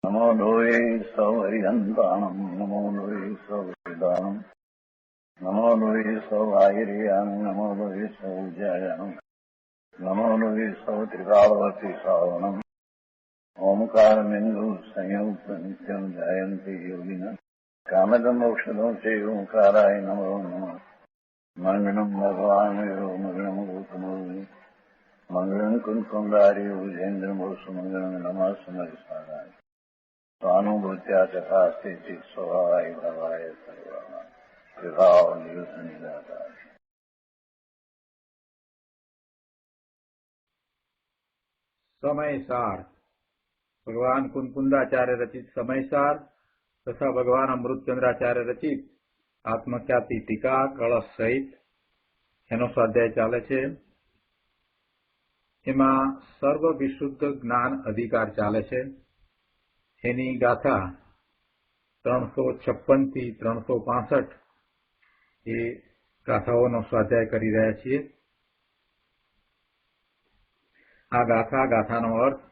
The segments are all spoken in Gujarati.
नमो लोये सौहरिहन्ताणम् नमो लोये सौहृदानम् नमो लोये सौभागिर्याम् नमो लोये सौजयानम् नमो लोये सौत्रिकालवती सावनम् ओंकारमिन्दु संयुक्त नित्यम् जयन्ति योगिनः कामदम् मोक्षदम् चैव ओंकाराय नमो नमः मङ्गलम् भगवान् विरो मङ्गलम् गौतमोऽग्नि मङ्गलम् कुन्कुण्डारि भुजेन्द्रमोसुमङ्गलम् नमः समरिसाराय स्वानुभूत्या तथास्ति स्वभावाय भवाय सर्वा विभाव नियुक्त निराकार। समयसार भगवान कुंकुंदाचार्य रचित समयसार तथा भगवान अमृतचंद्राचार्य रचित आत्मख्याति टीका कलश सहित एनो स्वाध्याय चाले छे। एमां सर्व विशुद्ध ज्ञान अधिकार चाले छे। एनी गाथा 356 થી 365 એ ગાથાઓનો સ્વાધ્યાય કરી રહ્યા છીએ। આ ગાથાનો અર્થ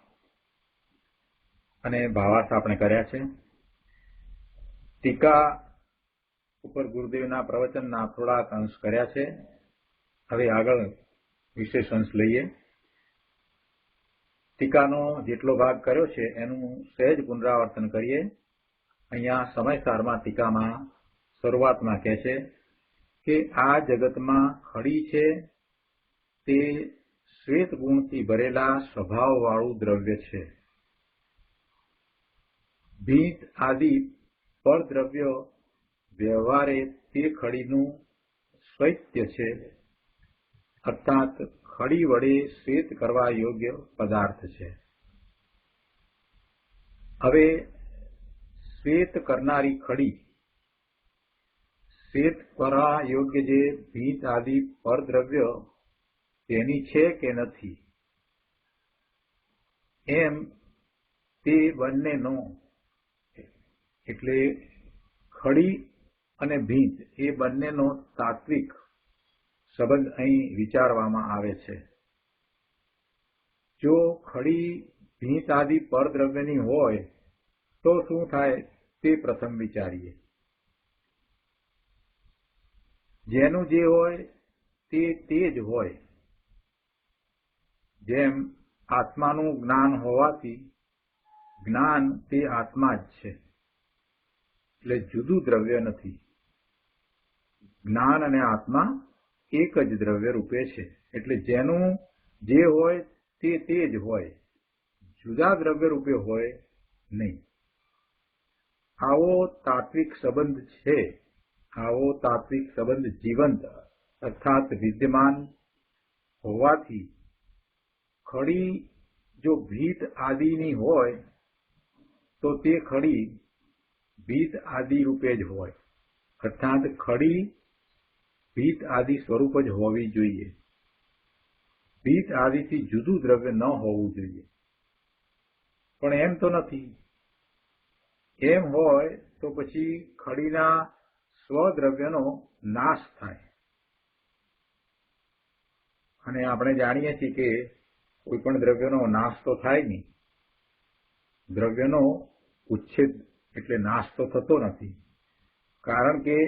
અને ભાવાર્થ આપણે કર્યા છે। ટીકા ઉપર ગુરુદેવના પ્રવચનના થોડાક અંશ કર્યા છે। હવે આગળ વિશેષ અંશ લઈએ। ટીકાનો જેટલો ભાગ કર્યો છે એનું સહેજ પુનરાવર્તન કરીએ। અહીંયા સમયસારમાં ટીકામાં શરૂઆતમાં કહે છે કે આ જગતમાં ખડી છે તે શ્વેત ગુણથી ભરેલા સ્વભાવવાળું દ્રવ્ય છે। ભીત આદિ પરદ્રવ્ય વ્યવહારે તે ખડીનું સ્વૈત્ય છે, અર્થાત ખડી વડે શ્વેત કરવા યોગ્ય પદાર્થ છે। હવે શ્વેત કરનારી ખડી શ્વેત કરવા યોગ્ય જે ભીત આદિ પરદ્રવ્ય તેની છે કે નથી એમ તે બંનેનો એટલે ખડી અને ભીત એ બંનેનો તાત્વિક સંબંધ અહીં વિચારવામાં આવે છે। જો ખડી ભીત આદિ પરદ્રવ્યની હોય તો શું થાય તે પ્રથમ વિચારીએ। જેનું જે હોય તે જ હોય। જેમ આત્માનું જ્ઞાન હોવાથી જ્ઞાન તે આત્મા જ છે, એટલે જુદું દ્રવ્ય નથી। જ્ઞાન અને આત્મા એક જ દ્રવ્ય રૂપે છે, એટલે જેનું જે હોય તે જ હોય, જુદા દ્રવ્ય રૂપે હોય નહીં। આવો તાત્વિક સંબંધ છે। આવો તાત્વિક સંબંધ જીવંત અર્થાત વિદ્યમાન હોવાથી ખડી જો ભીત આદિની હોય તો તે ખડી ભીત આદિ રૂપે જ હોય, અર્થાત ખડી ભીત આદિ સ્વરૂપ જ હોવી જોઈએ। ભીત આદિથી જુદું દ્રવ્ય ન હોવું જોઈએ, પણ એમ તો નથી। એમ હોય તો પછી ખડીના સ્વદ્રવ્યનો નાશ થાય। અને આપણે જાણીએ છીએ કે કોઈ પણ દ્રવ્યનો નાશ તો થાય નહીં। દ્રવ્યનો ઉચ્છેદ એટલે નાશ તો થતો નથી, કારણ કે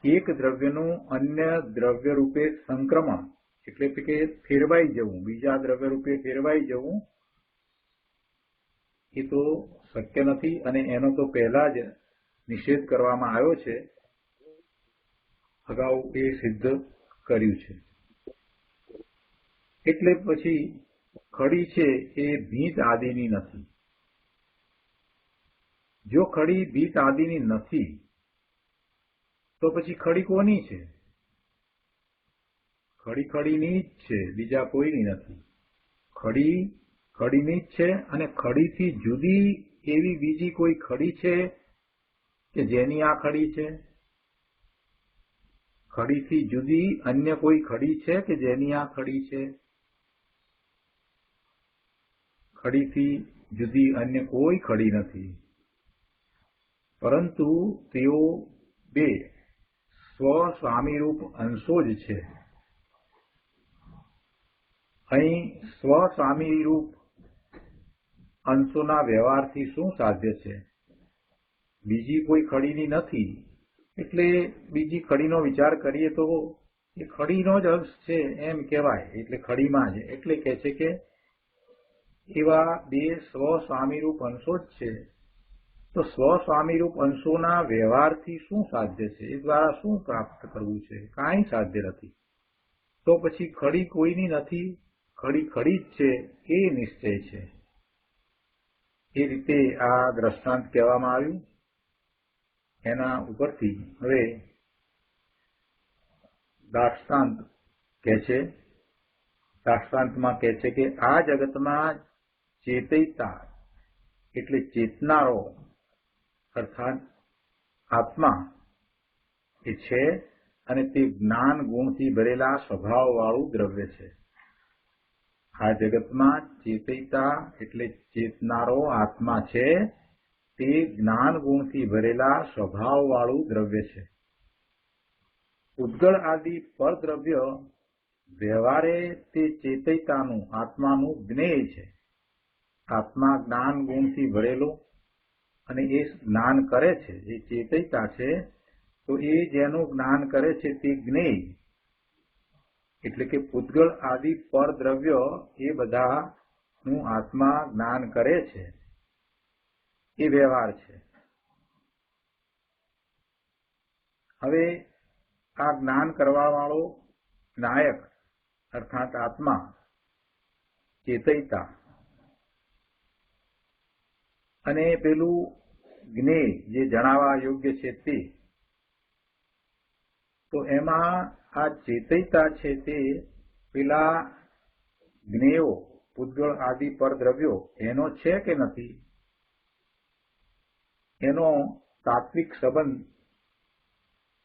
એક દ્રવ્યનું અન્ય દ્રવ્ય રૂપે સંક્રમણ એટલે કે ફેરવાઈ જવું, બીજા દ્રવ્ય રૂપે ફેરવાઈ જવું એ તો શક્ય નથી અને એનો તો પહેલા જ નિષેધ કરવામાં આવ્યો છે, અગાઉ એ સિદ્ધ કર્યું છે। એટલે પછી ખડી છે એ ભીત આદિની નથી। જો ખડી ભીત આદિની નથી તો પછી ખડી કોની છે? ખડી ખડીની જ છે, બીજા કોઈની નથી। ખડી ખડીની જ છે અને ખડીથી જુદી એવી બીજી કોઈ ખડી છે કે જેની આ ખડી છે? ખડીથી જુદી અન્ય કોઈ ખડી છે કે જેની આ ખડી છે? ખડીથી જુદી અન્ય કોઈ ખડી નથી, પરંતુ તેઓ બે સ્વસ્વામીરૂપ અંશો જ છે। અહીં સ્વસ્વામીરૂપ અંશોના વ્યવહારથી શું સાધ્ય છે? બીજી કોઈ ખડીની નથી, એટલે બીજી ખડીનો વિચાર કરીએ તો એ ખડીનો જ અંશ છે એમ કહેવાય, એટલે ખડીમાં જ. એટલે કહે છે કે એવા બે સ્વસ્વામીરૂપ અંશો જ છે. તો સ્વસ્વામીરૂપ અંશોના વ્યવહારથી શું સાધ્ય છે? એ દ્વારા શું પ્રાપ્ત કરવું છે? કાંઈ સાધ્ય નથી. તો પછી ખડી કોઈની નથી, ખડી ખડી જ છે એ નિશ્ચય છે. એ રીતે આ દ્રષ્ટાંત કહેવામાં આવ્યું. એના ઉપરથી હવે દાષ્ટાંતમાં કહે છે કે આ જગતમાં ચેતયતા એટલે ચેતનારો અર્થાત આત્મા એ છે, અને તે જ્ઞાન ગુણથી ભરેલા સ્વભાવવાળું દ્રવ્ય છે. આ જગતમાં ચેતયતા એટલે ચેતનારો આત્મા છે, તે જ્ઞાન ગુણથી ભરેલા સ્વભાવવાળું દ્રવ્ય છે. ઉદ્ગળ આદિ પરદ્રવ્ય વ્યવહારે તે ચેતયતાનું આત્માનું જ્ઞેય છે. આત્મા જ્ઞાન ગુણથી ભરેલો અને એ જ્ઞાન કરે છે, એ ચેતયતા છે. તો એ જેનું જ્ઞાન કરે છે તે જ્ઞેય, એટલે કે પૂતગળ આદિ પરદ્રવ્ય એ બધાનું આત્મા જ્ઞાન કરે છે, એ વ્યવહાર છે. હવે આ જ્ઞાન કરવા વાળો નાયક અર્થાત આત્મા ચેતયતા અને પેલું જ્ઞેય જે જણાવવા યોગ્ય છે તે, તો એમાં આ ચેતયતા છે તે પેલા જ્ઞેયો પૂતગળ આદિ પરદ્રવ્યો એનો છે કે નથી, એનો તાત્વિક સંબંધ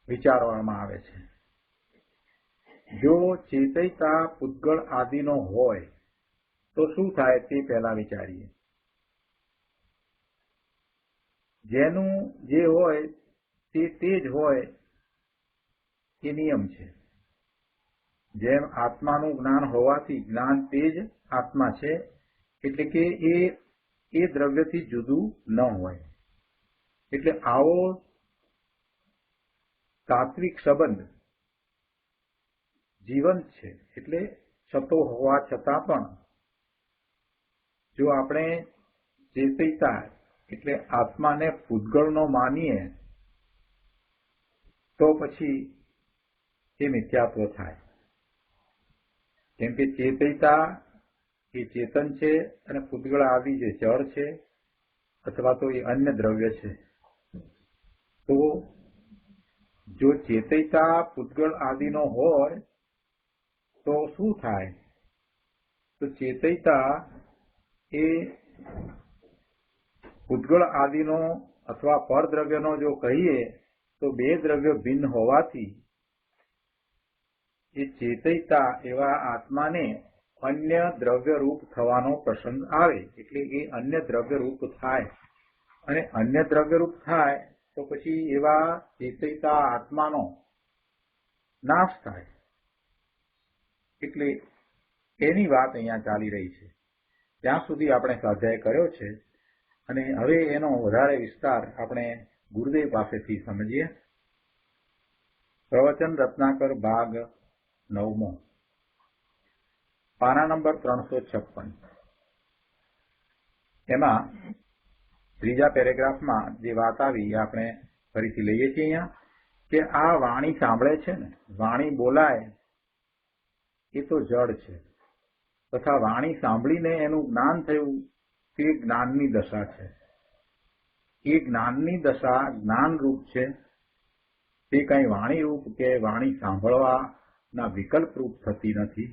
વિચારવામાં આવે છે. જો ચેતયતા પૂતગળ આદિનો હોય તો શું થાય તે પહેલા વિચારીએ. જેનું જે હોય તે જ હોય એ નિયમ છે. જેમ આત્માનું જ્ઞાન હોવાથી જ્ઞાન તે જ આત્મા છે, એટલે કે એ દ્રવ્યથી જુદું ન હોય. એટલે આવો તાત્વિક સંબંધ જીવંત છે. એટલે છતો હોવા છતાં પણ જો આપણે ચેતયતા એટલે આત્માને પૂતગળનો માનીએ તો પછી એ મિથ્યાત્વ થાય. કેમ કે ચેતયતા એ ચેતન છે અને પૂતગળ આદિ જે જળ છે અથવા તો એ અન્ય દ્રવ્ય છે. તો જો ચેતયતા પૂતગળ આદિનો હોય તો શું થાય? તો ચેતયતા એ પૂતગળ આદિનો અથવા પરદ્રવ્યનો જો કહીએ તો બે દ્રવ્ય ભિન્ન હોવાથી એ ચેતયતા એવા આત્માને અન્ય દ્રવ્ય રૂપ થવાનો પ્રસંગ આવે. એટલે એ અન્ય દ્રવ્ય રૂપ થાય, અને અન્ય દ્રવ્ય રૂપ થાય તો પછી એવા ચેતયતા આત્માનો નાશ થાય. એટલે એની વાત અહીંયા ચાલી રહી છે. ત્યાં સુધી આપણે સ્વાધ્યાય કર્યો છે, અને હવે એનો વધારે વિસ્તાર આપણે ગુરુદેવ પાસેથી સમજીએ. પ્રવચન રત્નાકર ભાગ 9, પાના નંબર 356. એમાં ત્રીજા પેરેગ્રાફમાં જે વાત આવી એ આપણે ફરીથી લઈએ છીએ અહીંયા, કે આ વાણી સાંભળે છે ને, વાણી બોલાય એ તો જડ છે, તથા વાણી સાંભળીને એનું જ્ઞાન થયું તે જ્ઞાનની દશા છે. એ જ્ઞાનની દશા જ્ઞાન રૂપ છે, તે કઈ વાણી રૂપ કે વાણી સાંભળવાના વિકલ્પ રૂપ થતી નથી.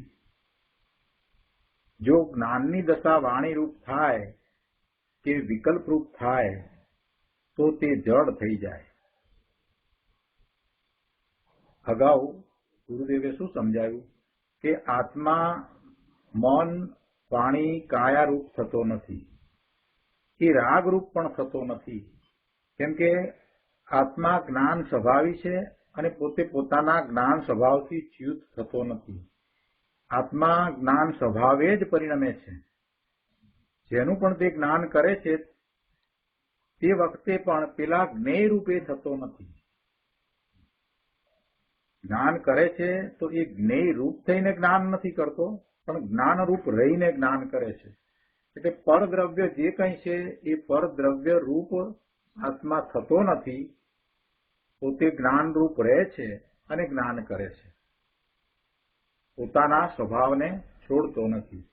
જો જ્ઞાનની દશા વાણી રૂપ થાય કે વિકલ્પ રૂપ થાય તો તે જડ થઈ જાય. અગાઉ ગુરુદેવે શું સમજાવ્યું કે આત્મા મન વાણી કાયા રૂપ થતો નથી, એ રાગ રૂપ પણ થતો નથી. કેમ કે આત્મા જ્ઞાન સ્વભાવી છે અને પોતે પોતાના જ્ઞાન સ્વભાવથી ચ્યુત થતો નથી. આત્મા જ્ઞાન સ્વભાવે જ પરિણમે છે. જેનું પણ તે જ્ઞાન કરે છે તે વખતે પણ પેલા જ્ઞેય રૂપે થતો નથી. જ્ઞાન કરે છે તો એ જ્ઞેય રૂપ થઈને જ્ઞાન નથી કરતો, પણ જ્ઞાન રૂપ રહીને જ્ઞાન કરે છે. એટલે પરદ્રવ્ય જે કંઈ છે એ પરદ્રવ્ય રૂપ આત્મા થતો નથી, પોતે જ્ઞાન રૂપ રહે છે અને જ્ઞાન કરે છે, પોતાના સ્વભાવને છોડતો નથી.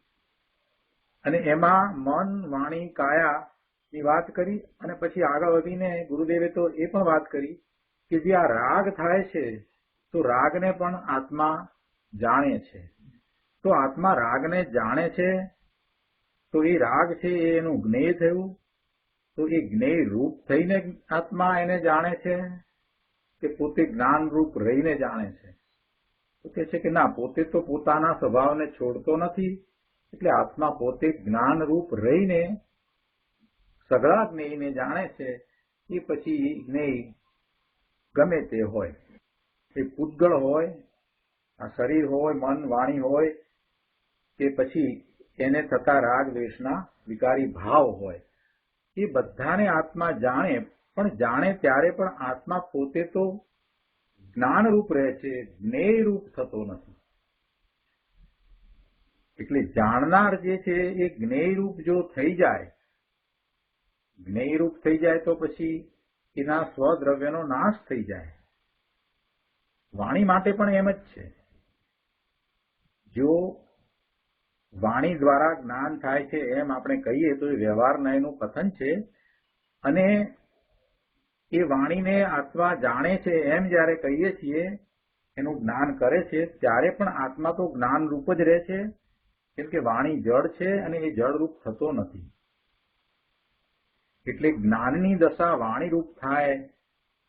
અને એમાં મન, વાણી, કાયાની વાત કરી અને પછી આગળ વધીને ગુરુદેવે તો એ પણ વાત કરી કે જે આ રાગ થાય છે તો રાગને પણ આત્મા જાણે છે. તો આત્મા રાગને જાણે છે તો એ રાગ છે એનું જ્ઞેય થયું, તો એ જ્ઞેય રૂપ થઈને આત્મા એને જાણે છે કે પોતે જ્ઞાન રૂપ રહીને જાણે છે? તો કહે છે કે ના, પોતે તો પોતાના સ્વભાવને છોડતો નથી, એટલે આત્મા પોતે જ્ઞાન રૂપ રહીને સઘળા જ્ઞેયને જાણે છે. એ પછી જ્ઞેય ગમે તે હોય, એ પૂતગળ હોય, આ શરીર હોય, મન, વાણી હોય, કે પછી એને થતા રાગ દ્વેષના વિકારી ભાવ હોય, એ બધાને આત્મા જાણે. પણ જાણે ત્યારે પણ આત્મા પોતે તો જ્ઞાન રૂપ રહે છે, જ્ઞેય રૂપ થતો નથી. એટલે જાણનાર જે છે એ જ્ઞેય રૂપ જો થઈ જાય, જ્ઞેય રૂપ થઈ જાય તો પછી એના સ્વદ્રવ્યનો નાશ થઈ જાય. વાણી માટે પણ એમ જ છે. જો વાણી દ્વારા જ્ઞાન થાય છે એમ આપણે કહીએ તો એ વ્યવહારના એનું કથન છે, અને એ વાણીને આત્મા જાણે છે એમ જયારે કહીએ છીએ, એનું જ્ઞાન કરે છે, ત્યારે પણ આત્મા તો જ્ઞાન રૂપ જ રહે છે, કેમ કે વાણી જડ છે અને એ જળ રૂપ થતો નથી. એટલે જ્ઞાનની દશા વાણી રૂપ થાય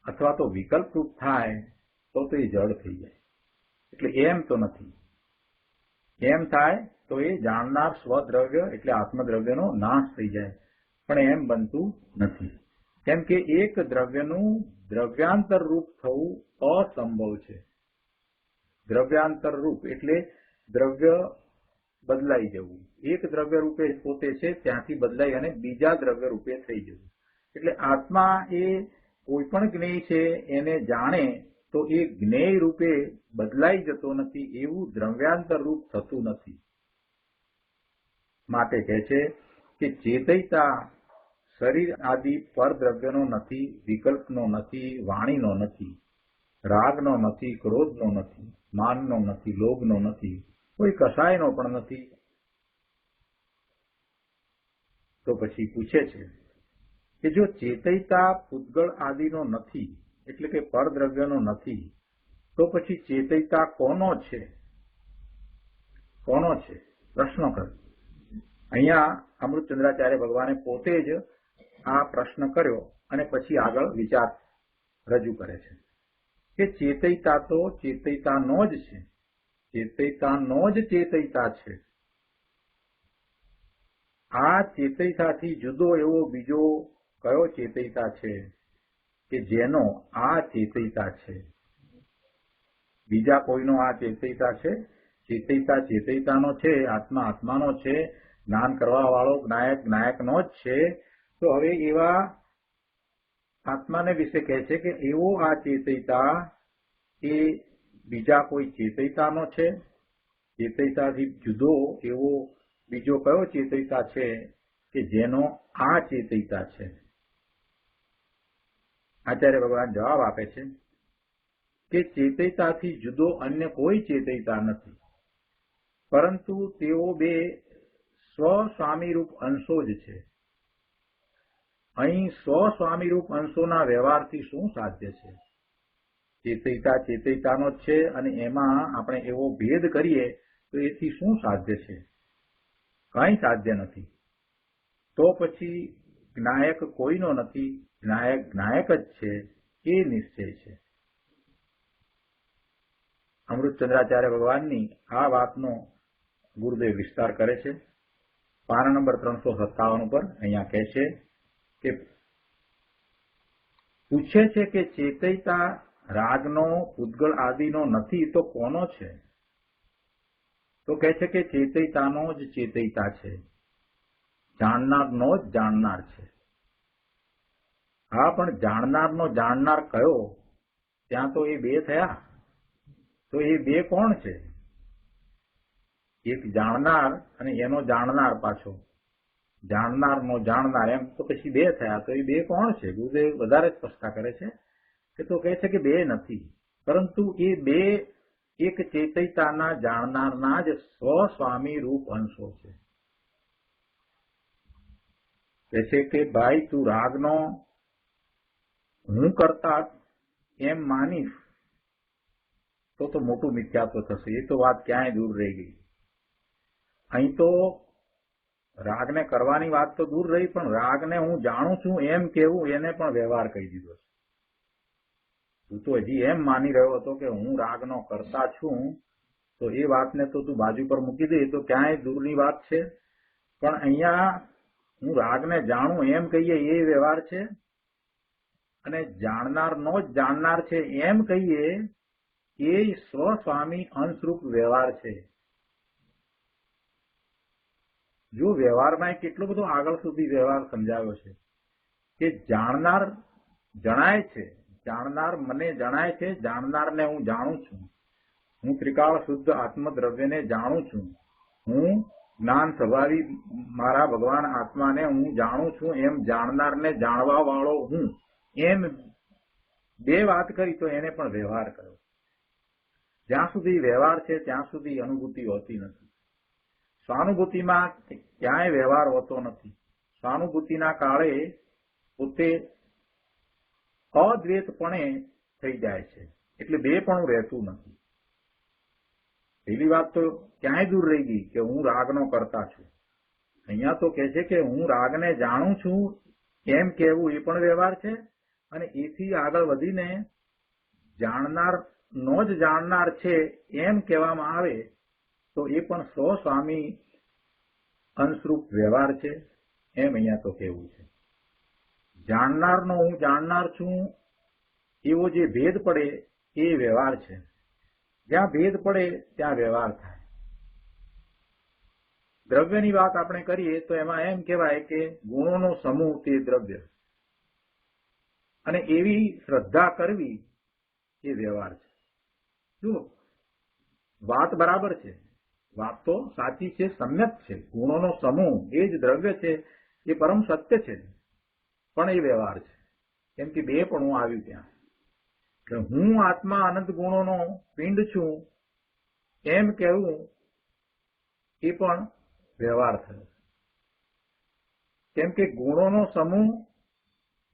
અથવા તો વિકલ્પ રૂપ થાય તો એ જડ થઈ જાય. એટલે એમ તો નથી. એમ થાય તો એ જાણનાર સ્વદ્રવ્ય એટલે આત્મદ્રવ્યનો નાશ થઈ જાય, પણ એમ બનતું નથી. કેમ કે એક દ્રવ્યનું દ્રવ્યાંતર રૂપ થવું અસંભવ છે. દ્રવ્યાંતર રૂપ એટલે દ્રવ્ય બદલાઈ જવું. એક દ્રવ્ય રૂપે પોતે છે ત્યાંથી બદલાઈ અને બીજા દ્રવ્ય રૂપે થઈ જવું. એટલે આત્મા એ કોઈ પણ જ્ઞેય છે એને જાણે તો એ જ્ઞેય રૂપે બદલાઈ જતો નથી, એવું દ્રવ્યાંતર રૂપ થતું નથી. માટે કહે છે કે ચેતયતા શરીર આદિ પરદ્રવ્યનો નથી, વિકલ્પનો નથી, વાણીનો નથી, રાગનો નથી, ક્રોધનો નથી, માનનો નથી, લોભનો નથી, કોઈ કસાયનો પણ નથી. તો પછી પૂછે છે કે જો ચેતયતા પૂતગળ આદિનો નથી એટલે કે પરદ્રવ્યનો નથી, તો પછી ચેતયતા કોનો છે? કોનો છે? પ્રશ્ન કર. અહીંયા અમૃતચંદ્રાચાર્ય ભગવાને પોતે જ આ પ્રશ્ન કર્યો અને પછી આગળ વિચાર રજૂ કરે છે કે ચેતયતા તો ચેતયતાનો જ છે, ચેતયતાનો જ ચેતયતા છે. આ ચેતયતાથી જુદો એવો બીજો કયો ચેતયતા છે કે જેનો આ ચેતયતા છે? બીજા કોઈનો આ ચેતયતા છે? ચેતયતા ચેતયતાનો છે, આત્મા આત્માનો છે, જ્ઞાન કરવા વાળો જ્ઞાયક જ્ઞાયકનો જ છે. તો હવે એવા આત્માને વિશે કહે છે કે એવો આ ચેતયતા એ બીજા કોઈ ચેતયતાનો છે? ચેતયતાથી જુદો એવો બીજો કયો ચેતયતા છે કે જેનો આ ચેતયતા છે? આચાર્ય ભગવાન જવાબ આપે છે કે ચેતયતાથી જુદો અન્ય કોઈ ચેતયતા નથી, પરંતુ તેઓ બે સ્વસ્વામીરૂપ અંશો જ છે. અહીં સ્વસ્વામીરૂપ અંશોના વ્યવહારથી શું સાધ્ય છે? ચેતયતા ચેતયતાનો જ છે અને એમાં આપણે એવો ભેદ કરીએ તો એથી શું સાધ્ય છે? કંઈ સાધ્ય નથી. તો પછી જ્ઞાયક કોઈનો નથી, જ્ઞાયક જ્ઞાયક જ છે એ નિશ્ચય છે. અમૃતચંદ્રાચાર્ય ભગવાનની આ વાતનો ગુરુદેવ વિસ્તાર કરે છે. પાના નંબર 357 ઉપર અહીંયા કહે છે કે પૂછે છે કે ચેતયતા રાગનો પૂતગળ આદિનો નથી તો કોનો છે? તો કહે છે કે ચેતયતાનો જ ચેતયતા છે. જાણનારનો જ જાણનાર છે. હા, પણ જાણનારનો જાણનાર કયો? ત્યાં તો એ બે થયા. તો એ બે કોણ છે? એક જાણનાર અને એનો જાણનાર પાછો. જાણનારનો જાણનાર, એમ તો પછી બે થયા. તો એ બે કોણ છે? ગુરુદેવ વધારે સ્પષ્ટતા કરે છે. એ તો કહે છે કે બે નથી, પરંતુ એ બે એક ચેતયતાના જાણનારના જ સ્વસ્વામી રૂપ અંશો છે. કહે છે કે ભાઈ, તું રાગનો હું કરતા એમ માનીશ તો મોટું મિથ્યાત્વ થશે. એ તો વાત ક્યાંય દૂર રહી ગઈ. અહીં તો રાગને કરવાની વાત તો દૂર રહી, પણ રાગને હું જાણું છું એમ કેવું એને પણ વ્યવહાર કહી દીધો છે. તું તો હજી એમ માની રહ્યો હતો કે હું રાગનો કરતા છું, તો એ વાતને તો તું બાજુ પર મૂકી દે, તો ક્યાંય દૂરની વાત છે. પણ અહીંયા હું રાગને જાણું એમ કહીએ એ વ્યવહાર છે, અને જાણનારનો જ જાણનાર છે એમ કહીએ એ સ્વસ્વામી અંશરૂપ વ્યવહાર છે. જો વ્યવહારમાં કેટલો બધો આગળ સુધી વ્યવહાર સમજાવ્યો છે કે જાણનાર જણાય છે, જાણનાર મને જણાય છે, જાણનારને હું જાણું છું. હું ત્રિકાળ શુદ્ધ આત્મદ્રવ્યને જાણું છું. હું જ્ઞાન સ્વભાવી મારા ભગવાન આત્માને હું જાણું છું એમ જાણનારને જાણવા વાળો હું, એમ બે વાત કરી તો એને પણ વ્યવહાર કર્યો. જ્યાં સુધી વ્યવહાર છે ત્યાં સુધી અનુભૂતિ હોતી નથી. સ્વાનુભૂતિમાં ક્યાંય વ્યવહાર હોતો નથી. સ્વાનુભૂતિના કાળે પોતે અદ્વૈતપણે થઈ જાય છે, એટલે બે પણ રહેતું નથી. પહેલી વાત તો ક્યાંય દૂર રહી ગઈ કે હું રાગનો કરતા છું. અહીંયા તો કહે છે કે હું રાગને જાણું છું એમ કહેવું એ પણ વ્યવહાર છે, અને એથી આગળ વધીને જાણનારનો જ જાણનાર છે એમ કહેવામાં આવે તો એ પણ સ્વસ્વામી અંશરૂપ વ્યવહાર છે, એમ અહીંયા તો કહેવું છે. જાણનારનો હું જાણનાર છું એવો જે ભેદ પડે એ વ્યવહાર છે. જ્યાં ભેદ પડે ત્યાં વ્યવહાર થાય. દ્રવ્યની વાત આપણે કરીએ તો એમાં એમ કહેવાય કે ગુણોનો સમૂહ તે દ્રવ્ય, અને એવી શ્રદ્ધા કરવી એ વ્યવહાર છે. જુઓ, વાત બરાબર છે, વાત તો સાચી છે, સમ્યક છે. ગુણોનો સમૂહ એ જ દ્રવ્ય છે, એ પરમ સત્ય છે, પણ એ વ્યવહાર છે. કેમ કે બે પણ હું આવ્યું ત્યાં કે હું આત્મા અનંત ગુણોનો પિંડ છું એમ કહેવું એ પણ વ્યવહાર થયો. કેમ કે ગુણોનો સમૂહ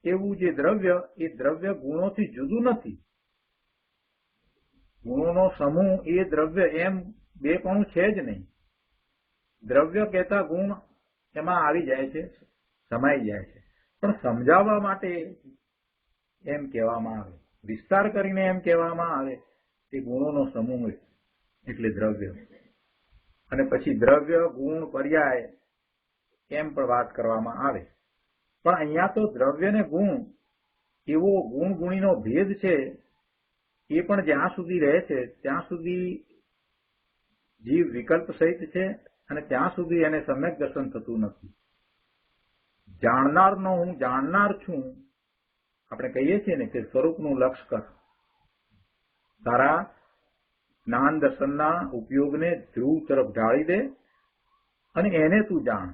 એવું જે દ્રવ્ય, એ દ્રવ્ય ગુણોથી જુદું નથી. ગુણોનો સમૂહ એ દ્રવ્ય એમ બે પણ છે જ નહીં. દ્રવ્ય કહેતા ગુણ એમાં આવી જાય છે, સમાઈ જાય છે. પણ સમજાવવા માટે એમ કહેવામાં આવે, વિસ્તાર કરીને એમ કહેવામાં આવે કે ગુણોનો સમૂહ એટલે દ્રવ્ય, અને પછી દ્રવ્ય ગુણ પર્યાય એમ પણ વાત કરવામાં આવે. પણ અહીંયા તો દ્રવ્ય ને ગુણ એવો ગુણ ગુણીનો ભેદ છે, એ પણ જ્યાં સુધી રહે છે ત્યાં સુધી જીવ વિકલ્પ સહિત છે, અને ત્યાં સુધી એને સમ્યક દર્શન થતું નથી. જાણનારનો હું જાણનાર છું, આપણે કહીએ છીએ ને કે સ્વરૂપનું લક્ષ કર. તારા જ્ઞાન દર્શનના ઉપયોગને ધ્રુવ તરફ ઢાળી દે અને એને તું જાણ.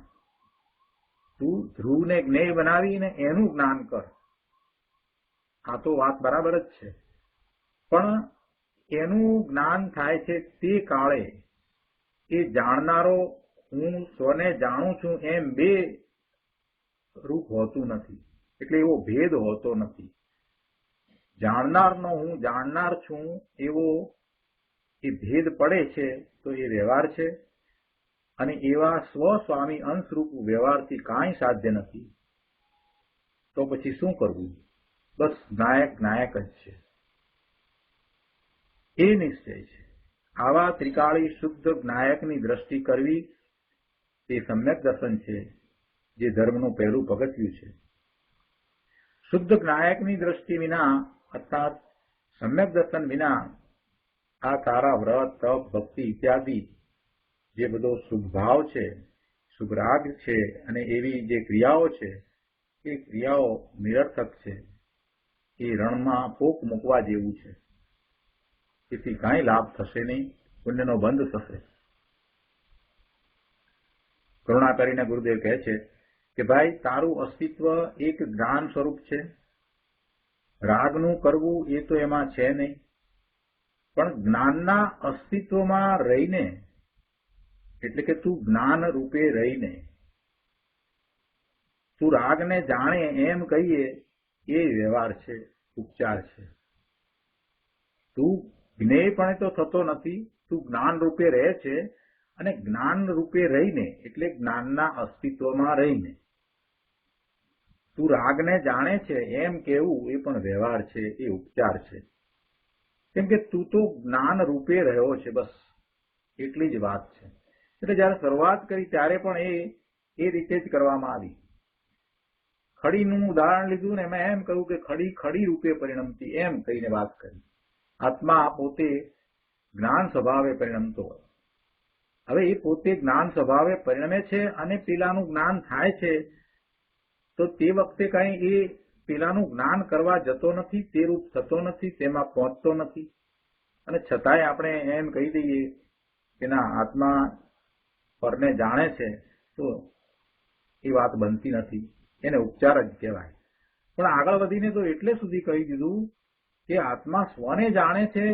તું ધ્રુવને જ્ઞેય બનાવીને એનું જ્ઞાન કર. આ તો વાત બરાબર જ છે, પણ એનું જ્ઞાન થાય છે તે કાળે એ જાણનારો હું સ્વને જાણું છું એમ બે રૂપ હોતું નથી, એટલે એવો ભેદ હોતો નથી. જાણનારનો હું જાણનાર છું એવો એ ભેદ પડે છે તો એ વ્યવહાર છે, અને એવા સ્વસ્વામી અંશરૂપ વ્યવહારથી કાંઈ સાધ્ય નથી. તો પછી શું કરવું? બસ નાયક નાયક જ છે, એ નિશ્ચય છે. આવા ત્રિકાળી શુદ્ધ નાયકની દ્રષ્ટિ કરવી તે સમ્યક દર્શન છે, જે ધર્મનું પહેલું પગથિયું છે. શુદ્ધ નાયકની દ્રષ્ટિ વિના અર્થાત સમ્યક દર્શન વિના આ તારા વ્રત તપ ભક્તિ ઇત્યાદિ જે બધો શુભ ભાવ છે, શુભ રાગ છે અને એવી જે ક્રિયાઓ છે એ ક્રિયાઓ નિરર્થક છે, એ રણમાં પોક મૂકવા જેવું છે. તેથી કાંઈ લાભ થશે નહીં, પુણ્યનો બંધ થશે. કરુણા કરીને ગુરુદેવ કહે છે કે ભાઈ તારું અસ્તિત્વ એક જ્ઞાન સ્વરૂપ છે. રાગનું કરવું એ તો એમાં છે નહીં, પણ જ્ઞાનના અસ્તિત્વમાં રહીને, એટલે કે તું જ્ઞાન રૂપે રહીને તું રાગને જાણે એમ કહીએ એ વ્યવહાર છે, ઉપચાર છે. તું જ્ઞેયપણે તો થતો નથી, તું જ્ઞાન રૂપે રહે છે અને જ્ઞાન રૂપે રહીને એટલે જ્ઞાનના અસ્તિત્વમાં રહીને તું રાગને જાણે છે એમ કેવું એ પણ વ્યવહાર છે, એ ઉપચાર છે. કેમ કે તું તો જ્ઞાન રૂપે રહ્યો છે, બસ એટલી જ વાત છે. એટલે જયારે શરૂઆત કરી ત્યારે પણ એ રીતે જ કરવામાં આવી. ખડીનું ઉદાહરણ લીધું ને એમાં એમ કહ્યું કે ખડી ખડી રૂપે પરિણમતી, એમ કહીને વાત કરી. આત્મા પોતે જ્ઞાન સ્વભાવે પરિણમતો હોય. હવે એ પોતે જ્ઞાન સ્વભાવે પરિણમે છે અને પેલાનું જ્ઞાન થાય છે, તો તે વખતે કઈ એ પેલાનું જ્ઞાન કરવા જતો નથી, તે રૂપ થતો નથી, તેમાં પહોંચતો નથી. અને છતાંય આપણે એમ કહી દઈએ કે ના આત્મા પરને જાણે છે, તો એ વાત બનતી નથી, એને ઉપચાર જ કહેવાય. પણ આગળ વધીને તો એટલે સુધી કહી દીધું કે આત્મા સ્વને જાણે છે,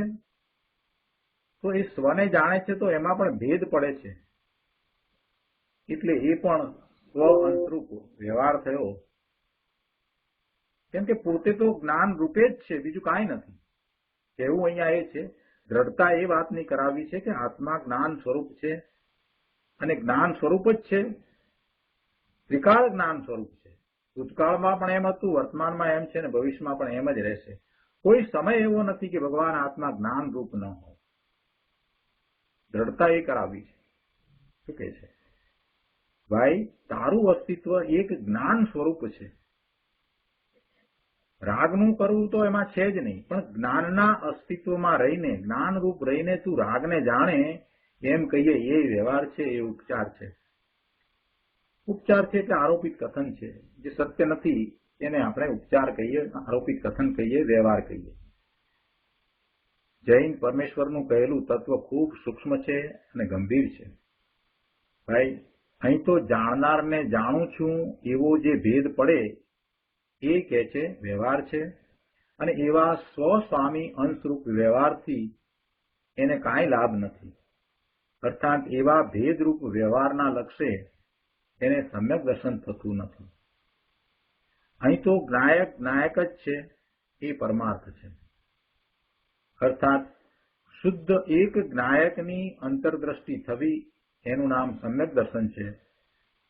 તો એ સ્વને જાણે છે તો એમાં પણ ભેદ પડે છે. એટલે એ પણ સ્વ અંતરૂપ વ્યવહાર થયો. કેમ કે પોતે તો જ્ઞાન રૂપે જ છે, બીજું કાંઈ નથી. કહેવું અહીંયા એ છે, દ્રઢતા એ વાતની કરાવી છે કે આત્મા જ્ઞાન સ્વરૂપ છે અને જ્ઞાન સ્વરૂપ જ છે, ત્રિકાળ જ્ઞાન સ્વરૂપ છે. ભૂતકાળમાં પણ એમ હતું, વર્તમાનમાં એમ છે ને ભવિષ્યમાં પણ એમ જ રહેશે. કોઈ સમય એવો નથી કે ભગવાન આત્મા જ્ઞાન રૂપ ન હોય. દ્રઢતા એ કરાવી છે. શું કહે છે? ભાઈ તારું અસ્તિત્વ એક જ્ઞાન સ્વરૂપ છે. રાગનું કરવું તો એમાં છે જ નહીં, પણ જ્ઞાનના અસ્તિત્વમાં રહીને, જ્ઞાન રૂપ રહીને તું રાગને જાણે એમ કહીએ એ વ્યવહાર છે, એ ઉપચાર છે. ઉપચાર છે એટલે આરોપિત કથન છે. જે સત્ય નથી એને આપણે ઉપચાર કહીએ, આરોપિત કથન કહીએ, વ્યવહાર કહીએ. જૈન પરમેશ્વરનું કહેલું તત્વ ખૂબ સૂક્ષ્મ છે અને ગંભીર છે. ભાઈ અહીં તો જાણનારને જાણું છું એવો જે ભેદ પડે એ કહે છે વ્યવહાર છે, અને એવા સ્વસ્વામી અંશરૂપ વ્યવહારથી એને કાંઈ લાભ નથી. અર્થાત એવા ભેદરૂપ વ્યવહારના લક્ષ્ય એને સમ્યક દર્શન થતું નથી. અહીં તો જ્ઞાયક જ છે, એ પરમાર્થ છે. અર્થાત શુદ્ધ એક જ્ઞાયકની અંતરદ્રષ્ટિ થવી એનું નામ સમ્યક દર્શન છે.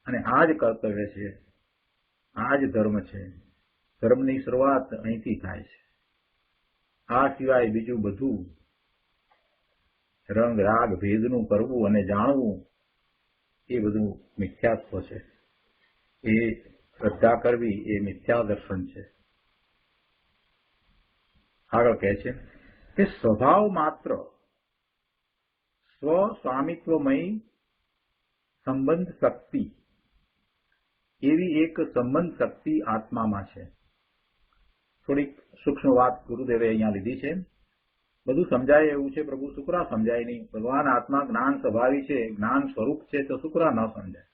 અને આ જ કર્તવ્ય છે, આ જ ધર્મ છે. ધર્મની શરૂઆત અહીંથી થાય છે. આ સિવાય બીજું બધું રંગ રાગ ભેદનું કરવું અને જાણવું એ બધું મિથ્યાત્વ છે. એ શ્રદ્ધા કરવી એ મિથ્યા દર્શન છે. આગળ કહે છે કે સ્વભાવ માત્ર સ્વ સ્વામિત્વમય સંબંધ શક્તિ, એવી એક સંબંધ શક્તિ આત્મામાં છે. થોડીક સૂક્ષ્મ વાત ગુરુદેવે અહીંયા લીધી છે. બધું સમજાય એવું છે, પ્રભુ શુક્રા સમજાય નહીં. ભગવાન આત્મા જ્ઞાન સ્વભાવી છે, જ્ઞાન સ્વરૂપ છે, તો શુક્રા ન સમજાય.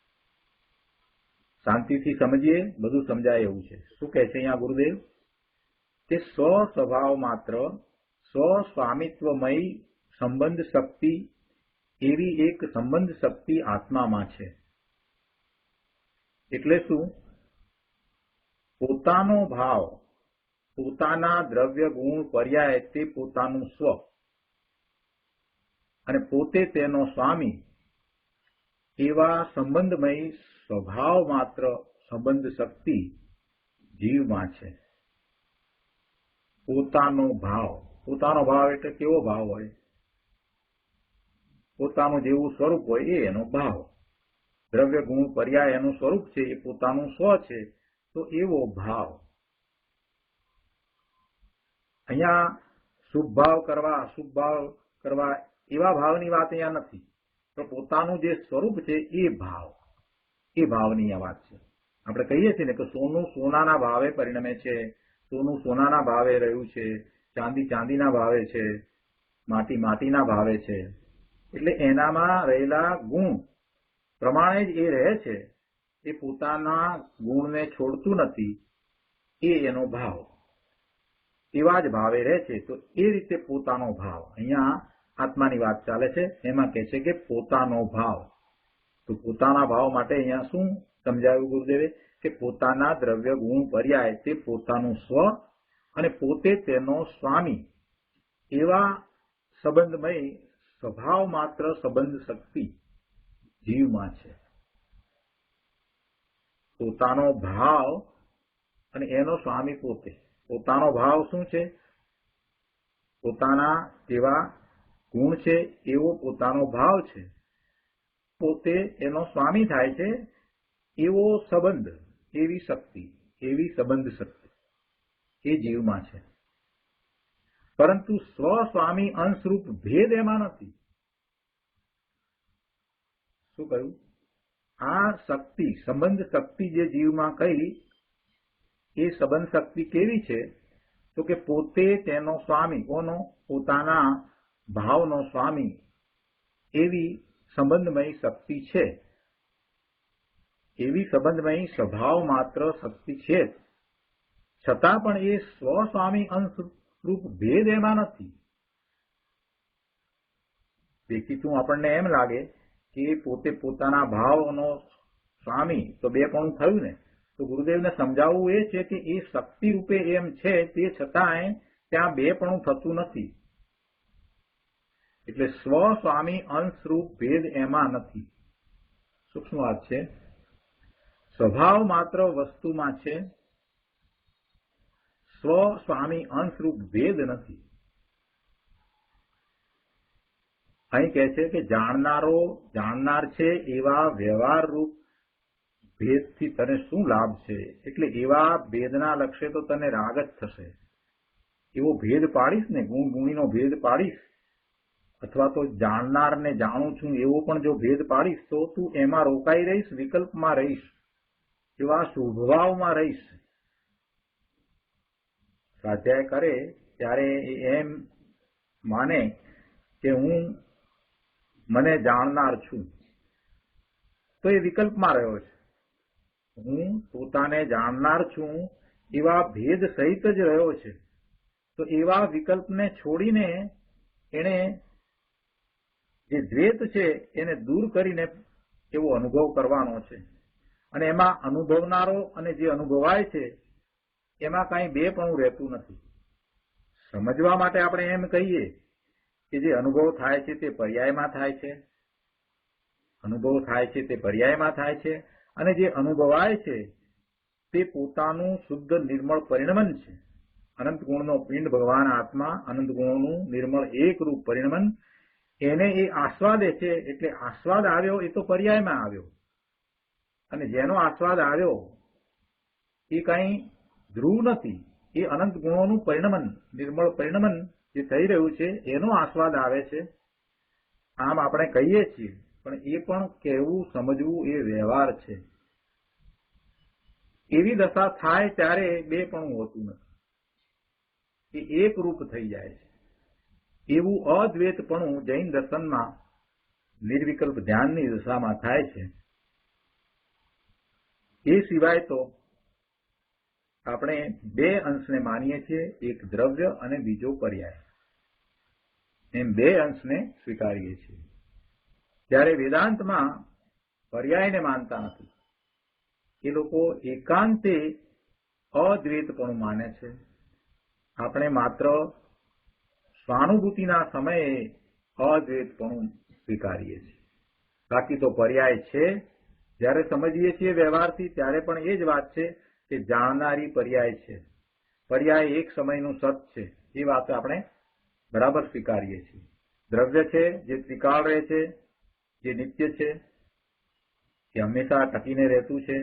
શાંતિથી સમજીએ, બધું સમજાય એવું છે. શું કહે છે અહીંયા ગુરુદેવ? કે સ્વ સ્વભાવ માત્ર સ્વ સ્વામિત્વમય સંબંધ શક્તિ, એવી એક સંબંધ શક્તિ આત્મામાં છે. એટલે શું? પોતાનો ભાવ, પોતાના દ્રવ્ય ગુણ પર્યાય તે પોતાનું સ્વ, અને પોતે તેનો સ્વામી, એવા સંબંધમય સ્વભાવ માત્ર સંબંધ શક્તિ જીવમાં છે. પોતાનો ભાવ એટલે કેવો ભાવ હોય? પોતાનું જેવું સ્વરૂપ હોય એ એનો ભાવ. દ્રવ્ય ગુણ પર્યાય એનું સ્વરૂપ છે, એ પોતાનું સ્વ છે, તો એવો ભાવ. અહીંયા શુભ ભાવ કરવા, અશુભ ભાવ કરવા એવા ભાવની વાત અહીંયા નથી, પણ પોતાનું જે સ્વરૂપ છે એ ભાવ. એ ભાવની આ વાત છે. આપણે કહીએ છીએ ને કે સોનું સોનાના ભાવે પરિણમે છે, સોનું સોનાના ભાવે રહ્યું છે, ચાંદી ચાંદીના ભાવે છે, માટી માટીના ભાવે છે. એટલે એનામાં રહેલા ગુણ પ્રમાણે જ એ રહે છે. એ પોતાના ગુણને છોડતું નથી. એ એનો ભાવ એવા જ ભાવે રહે છે. તો એ રીતે પોતાનો ભાવ, અહીંયા આત્માની વાત ચાલે છે, એમાં કહે છે કે પોતાનો ભાવ. તો પોતાના ભાવ માટે અહીંયા શું સમજાવ્યું ગુરુદેવે? કે પોતાના દ્રવ્ય ગુણ પર્યાય તે પોતાનું સ્વ અને પોતે તેનો સ્વામી એવા સંબંધમય સ્વભાવ માત્ર સંબંધ શક્તિ જીવમાં છે. પોતાનો ભાવ અને એનો સ્વામી પોતે. પોતાનો ભાવ શું છે? પોતાના જેવા ગુણ છે એવો પોતાનો ભાવ છે. પોતે એનો સ્વામી થાય છે એવો સંબંધ, એવી શક્તિ, એવી સંબંધ શક્તિ એ જીવમાં છે. પરંતુ સ્વસ્વામી અંશરૂપ ભેદ એમાં નથી. શું કહ્યું? આ શક્તિ, સંબંધ શક્તિ જે જીવમાં કઈ, એ સંબંધ શક્તિ કેવી છે? તો કે પોતે તેનો સ્વામી, કોનો? પોતાના ભાવનો સ્વામી એવી સંબંધમય શક્તિ છે. એવી સંબંધમય સ્વભાવ માત્ર શક્તિ છે. છતાં પણ એ સ્વસ્વામી અંશરૂપ ભેદ એમાં નથી. દેખીતું આપણને એમ લાગે કે પોતે પોતાના ભાવનો સ્વામી, તો બે પણ થયું ને. તો ગુરુદેવને સમજાવવું એ છે કે એ શક્તિ રૂપે એમ છે, તે છતાંય ત્યાં બે પણ થતું નથી. એટલે સ્વસ્વામી અંશરૂપ ભેદ એમાં નથી. સૂક્ષ્મ વાત છે. સ્વભાવ માત્ર વસ્તુમાં છે, સ્વસ્વામી અંશરૂપ ભેદ નથી. અહીં કહે છે કે જાણનારો જાણનાર છે એવા વ્યવહાર રૂપ ભેદથી તને શું લાભ છે? એટલે એવા ભેદના લક્ષ્ય તો તને રાગ જ થશે. એવો ભેદ પાડીશ ને, ગુણ ગુણીનો ભેદ પાડીશ, અથવા તો જાણનારને જાણું છું એવો પણ જો ભેદ પાડીશ, તો તું એમાં રોકાઈ રહીશ, વિકલ્પમાં રહીશ, એવા શુભભાવમાં રહીશ. સ્વાધ્યાય કરે ત્યારે એમ માને કે હું મને જાણનાર છું, તો એ વિકલ્પમાં રહ્યો છે. હું પોતાને જાણનાર છું એવા ભેદ સહિત જ રહ્યો છે. તો એવા વિકલ્પને છોડીને એને જે દ્વૈત છે એને દૂર કરીને એવો અનુભવ કરવાનો છે. અને એમાં અનુભવનારો અને જે અનુભવાય છે એમાં કાંઈ બે પણ રહેતું નથી. સમજવા માટે આપણે એમ કહીએ કે જે અનુભવ થાય છે તે પર્યાયમાં થાય છે, અનુભવ થાય છે તે પર્યાયમાં થાય છે, અને જે અનુભવાય છે તે પોતાનું શુદ્ધ નિર્મળ પરિણમન છે. અનંત ગુણનો પિંડ ભગવાન આત્મા, અનંત ગુણોનું નિર્મળ એકરૂપ પરિણમન, એને એ આસ્વાદે છે. એટલે આસ્વાદ આવ્યો એ તો પર્યાયમાં આવ્યો, અને જેનો આસ્વાદ આવ્યો એ કઈ ધ્રુવ નથી. એ અનંત ગુણોનું પરિણમન, નિર્મળ પરિણમન જે થઈ રહ્યું છે એનો આસ્વાદ આવે છે. આમ આપણે કહીએ છીએ, પણ એ પણ કહેવું, સમજવું એ વ્યવહાર છે. એવી દશા થાય ત્યારે બે પણ હોતું નથી, એ એક રૂપ થઈ જાય છે. એવું અદ્વૈતપણું જૈન દર્શનમાં નિર્વિકલ્પ ધ્યાનની દશામાં થાય છે. એ સિવાય તો આપણે બે અંશને માનીએ છીએ, એક દ્રવ્ય અને બીજો પર્યાય. એમ બે અંશને સ્વીકારીએ છીએ. ત્યારે વેદાંતમાં પર્યાયને માનતા નથી. એ લોકો એકાંતે અદ્વૈતપણું માને છે. આપણે માત્ર સ્વાનુભૂતિના સમયે અદ્વૈતપણું સ્વીકારીએ છીએ. બાકી તો પર્યાય છે. જ્યારે સમજીએ છીએ વ્યવહારથી ત્યારે પણ એ જ વાત છે કે જાણનારી પર્યાય છે. પર્યાય એક સમયનું સત છે, એ વાત આપણે બરાબર સ્વીકારીએ છીએ. દ્રવ્ય છે જે ત્રિકાળ રહે છે, જે નિત્ય છે, જે હંમેશા ટકીને રહેતું છે,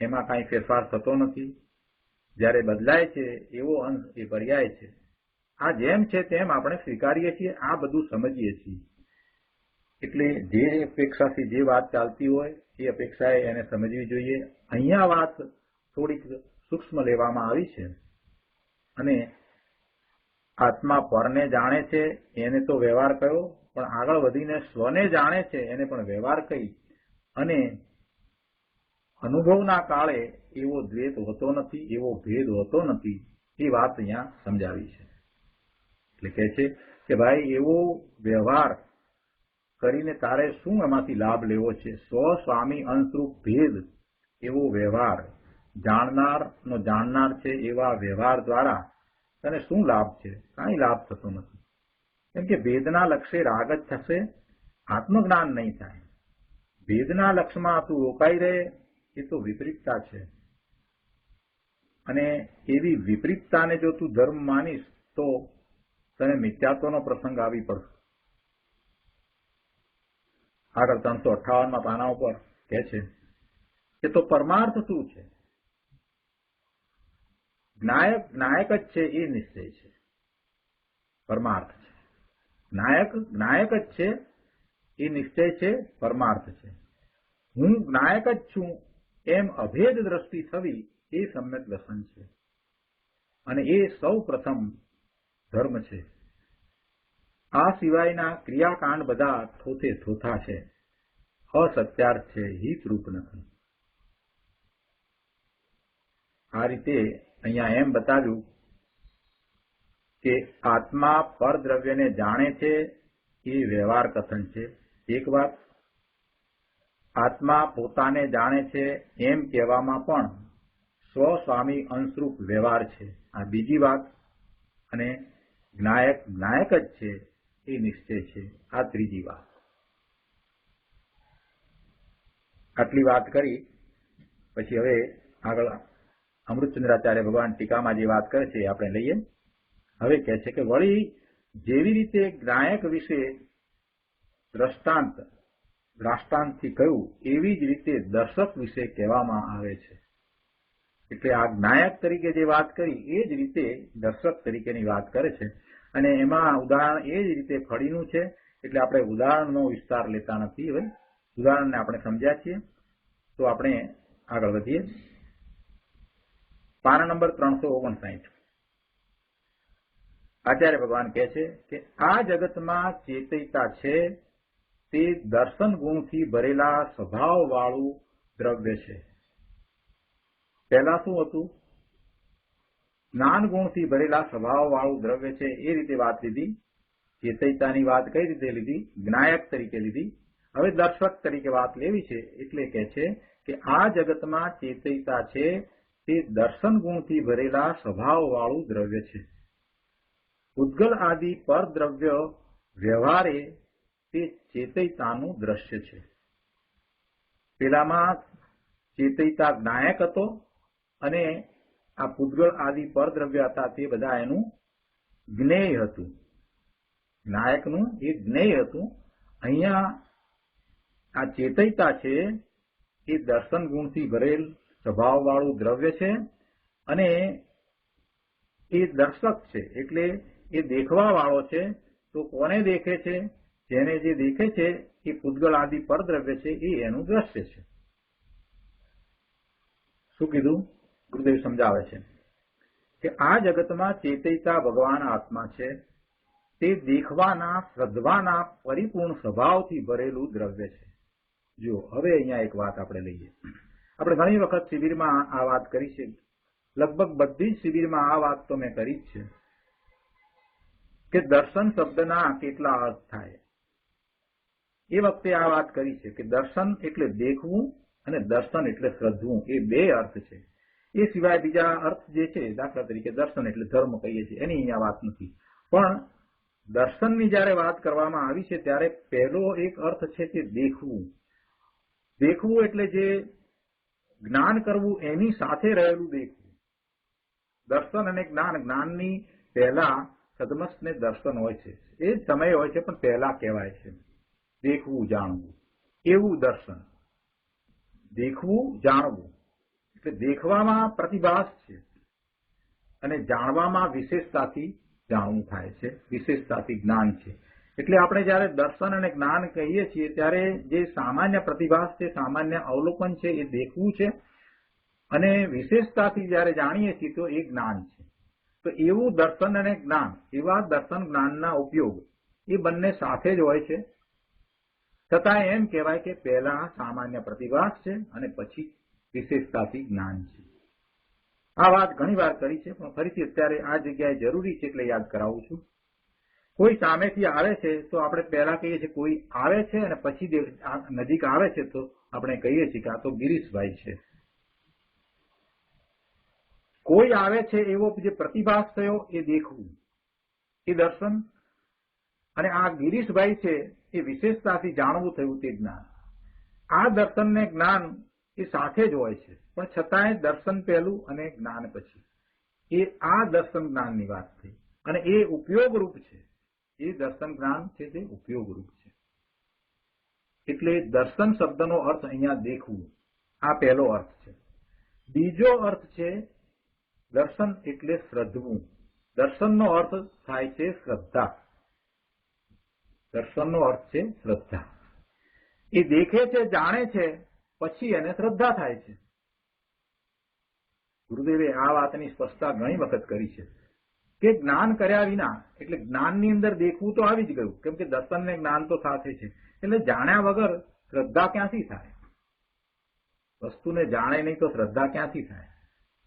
એમાં કાંઈ ફેરફાર થતો નથી. જ્યારે બદલાય છે એવો અંશ એ પર્યાય છે. આ જેમ છે તેમ આપણે સ્વીકારીએ છીએ, આ બધું સમજીએ છીએ. એટલે જે અપેક્ષાથી જે વાત ચાલતી હોય એ અપેક્ષાએ એને સમજવી જોઈએ. અહીંયા વાત થોડીક સૂક્ષ્મ લેવામાં આવી છે અને આત્મા પરને જાણે છે એને તો વ્યવહાર કયો, પણ આગળ વધીને સ્વને જાણે છે એને પણ વ્યવહાર કહી અને અનુભવના કાળે એવો દ્વેષ હોતો નથી, એવો ભેદ હોતો નથી, એ વાત અહીંયા સમજાવી છે. એટલે કહે છે કે ભાઈ એવો વ્યવહાર કરીને તારે શું એમાંથી લાભ લેવો છે? સ્વ સ્વામી અંશરૂપ ભેદ એવો વ્યવહાર જાણનારનો જાણનાર છે એવા વ્યવહાર દ્વારા તને શું લાભ છે? કાંઈ લાભ થતો નથી. કેમ કે ભેદના લક્ષ્ય રાગ જ થશે, આત્મજ્ઞાન નહીં થાય. ભેદના લક્ષ્યમાં તું રોકાઈ રહે એ તો વિપરીતતા છે અને એવી વિપરીતતાને જો તું ધર્મ માનીશ તો તને મિથ્યાત્વનો પ્રસંગ આવી પડશે. આગળ 358 પાના ઉપર કહે છે કે તો પરમાર્થ શું છે? નાયક જ છે એ નિશ્ચય છે. પરમાર્થ છે નાયક જ છે એ નિશ્ચય છે, પરમાર્થ છે. હું નાયક જ છું એમ અભેદ દ્રષ્ટિ થવી એ સમ્યક દર્શન છે અને એ સૌ પ્રથમ ધર્મ છે. આ સિવાયના ક્રિયાકાંડ બધા થોથે થોથા છે, અસત્યાર્થ છે, હિતરૂપ નથી. આ રીતે અહીંયા એમ બતાવ્યું કે આત્મા પરદ્રવ્યને જાણે છે એ વ્યવહાર કથન છે એક વાત. આત્મા પોતાને જાણે છે એમ કહેવામાં પણ સ્વસ્વામી અંશરૂપ વ્યવહાર છે, આ બીજી વાત. અને નાયક જ છે એ નિશ્ચય છે, આ ત્રીજી વાત. આટલી વાત કરી પછી હવે આગળ અમૃતચંદ્રાચાર્ય ભગવાન ટીકામાં જે વાત કરે છે એ આપણે લઈએ. હવે કહે છે કે વળી જેવી રીતે નાયક વિશે દ્રાષ્ટાંતથી કહ્યું એવી જ રીતે દર્શક વિશે કહેવામાં આવે છે. એટલે આ નાયક તરીકે જે વાત કરી એ જ રીતે દર્શક તરીકેની વાત કરે છે અને એમાં ઉદાહરણ એ જ રીતે ફળીનું છે. એટલે આપણે ઉદાહરણનો વિસ્તાર લેતા નથી. હવે ઉદાહરણને આપણે સમજ્યા છીએ તો આપણે આગળ વધીએ. પાના નંબર 359. આચાર્ય ભગવાન કહે છે કે આ જગતમાં ચેતયતા છે તે દર્શન ગુણથી ભરેલા સ્વભાવ વાળું દ્રવ્ય છે. પહેલા શું હતું? જ્ઞાન ગુણથી ભરેલા સ્વભાવ વાળું દ્રવ્ય છે એ રીતે વાત લીધી. ચેતયતાની વાત કઈ રીતે લીધી? જ્ઞાયક તરીકે લીધી. હવે દર્શક તરીકે વાત લેવી છે એટલે કહે છે કે આ જગતમાં ચેતયતા છે તે દર્શન ગુણથી ભરેલા સ્વભાવ વાળું દ્રવ્ય છે. ઉદ્ગલ આદિ પરદ્રવ્ય વ્યવહારે તે ચેતયતાનું દ્રશ્ય છે. પેલામાં ચેતયતા જ્ઞાયક હતો અને આ પૂતગળ આદિ પરદ્રવ્ય હતા તે બધા એનું જ્ઞેય હતું. નાયકનું એ જ્ઞેય હતું. અહીંયા આ ચેતયતા છે એ દર્શન ગુણથી ભરેલ સ્વભાવવાળું દ્રવ્ય છે અને એ દર્શક છે એટલે એ દેખવા વાળો છે. તો કોને દેખે છે? જેને જે દેખે છે એ પૂતગળ આદિ પરદ્રવ્ય છે એ એનું દ્રશ્ય છે. શું કીધું? ગુરુદેવ સમજાવે છે કે આ જગતમાં ચેતયતા ભગવાન આત્મા છે તે દેખવાના શ્રદ્ધવાના પરિપૂર્ણ સ્વભાવથી ભરેલું દ્રવ્ય છે. જો હવે અહીંયા એક વાત આપણે લઈએ. આપણે ઘણી વખત શિબિરમાં આ વાત કરી છે, લગભગ બધી જ શિબિરમાં આ વાત તો મેં કરી જ છે કે દર્શન શબ્દના કેટલા અર્થ થાય. એ વખતે આ વાત કરી છે કે દર્શન એટલે દેખવું અને દર્શન એટલે શ્રદ્ધવું, એ બે અર્થ છે. એ સિવાય બીજા અર્થ જે છે, દાખલા તરીકે દર્શન એટલે ધર્મ કહીએ છીએ, એની અહીંયા વાત નથી. પણ દર્શનની જયારે વાત કરવામાં આવી છે ત્યારે પહેલો એક અર્થ છે કે દેખવું. દેખવું એટલે જે જ્ઞાન કરવું એની સાથે રહેલું દેખવું. દર્શન અને જ્ઞાનની પહેલા સદમસ્તને દર્શન હોય છે, એ જ સમય હોય છે પણ પહેલા કહેવાય છે. દેખવું જાણવું એવું દર્શન. દેખવું જાણવું એટલે દેખવામાં પ્રતિભાસ છે અને જાણવામાં વિશેષતાથી જાણવું થાય છે, વિશેષતાથી જ્ઞાન છે. એટલે આપણે જયારે દર્શન અને જ્ઞાન કહીએ છીએ ત્યારે જે સામાન્ય પ્રતિભાસ છે, સામાન્ય અવલોકન છે, એ દેખવું છે, અને વિશેષતાથી જયારે જાણીએ છીએ તો એ જ્ઞાન છે. તો એવું દર્શન અને જ્ઞાન, એવા દર્શન જ્ઞાનના ઉપયોગ એ બંને સાથે જ હોય છે. છતાં એમ કહેવાય કે પહેલા સામાન્ય પ્રતિભાસ છે અને પછી વિશેષતાથી જ્ઞાન છે. આ વાત ઘણી વાર કરી છે, પણ ફરીથી અત્યારે આ જગ્યાએ જરૂરી છે એટલે યાદ કરાવું છું. કોઈ સામેથી આવે છે તો આપણે પહેલા કહીએ છીએ કોઈ આવે છે, અને પછી નજીક આવે છે તો આપણે કહીએ છીએ કે આ તો ગિરીશભાઈ છે. કોઈ આવે છે એવો જે પ્રતિભાસ થયો એ દેખવું, એ દર્શન, અને આ ગિરીશભાઈ છે એ વિશેષતાથી જાણવું થયું તે જ્ઞાન. આ દર્શન ને જ્ઞાન એ સાથે જ હોય છે, પણ છતાંય દર્શન પહેલું અને જ્ઞાન પછી. એ આ દર્શન જ્ઞાનની વાત થઈ, અને એ ઉપયોગરૂપ છે. એ દર્શન જ્ઞાન છે તે ઉપયોગરૂપ છે. એટલે દર્શન શબ્દનો અર્થ અહીંયા દેખવું, આ પહેલો અર્થ છે. બીજો અર્થ છે દર્શન એટલે શ્રદ્ધવું. દર્શનનો અર્થ થાય છે શ્રદ્ધા. દર્શનનો અર્થ છે શ્રદ્ધા. એ દેખે છે, જાણે છે, પછી એને શ્રદ્ધા થાય છે. ગુરુદેવે આ વાતની સ્પષ્ટતા ઘણી વખત કરી છે કે જ્ઞાન કર્યા વિના, એટલે જ્ઞાનની અંદર દેખવું તો આવી જ ગયું, કેમ કે દર્શન ને જ્ઞાન તો સાથે છે. એટલે જાણ્યા વગર શ્રદ્ધા ક્યાંથી થાય? વસ્તુને જાણે નહીં તો શ્રદ્ધા ક્યાંથી થાય?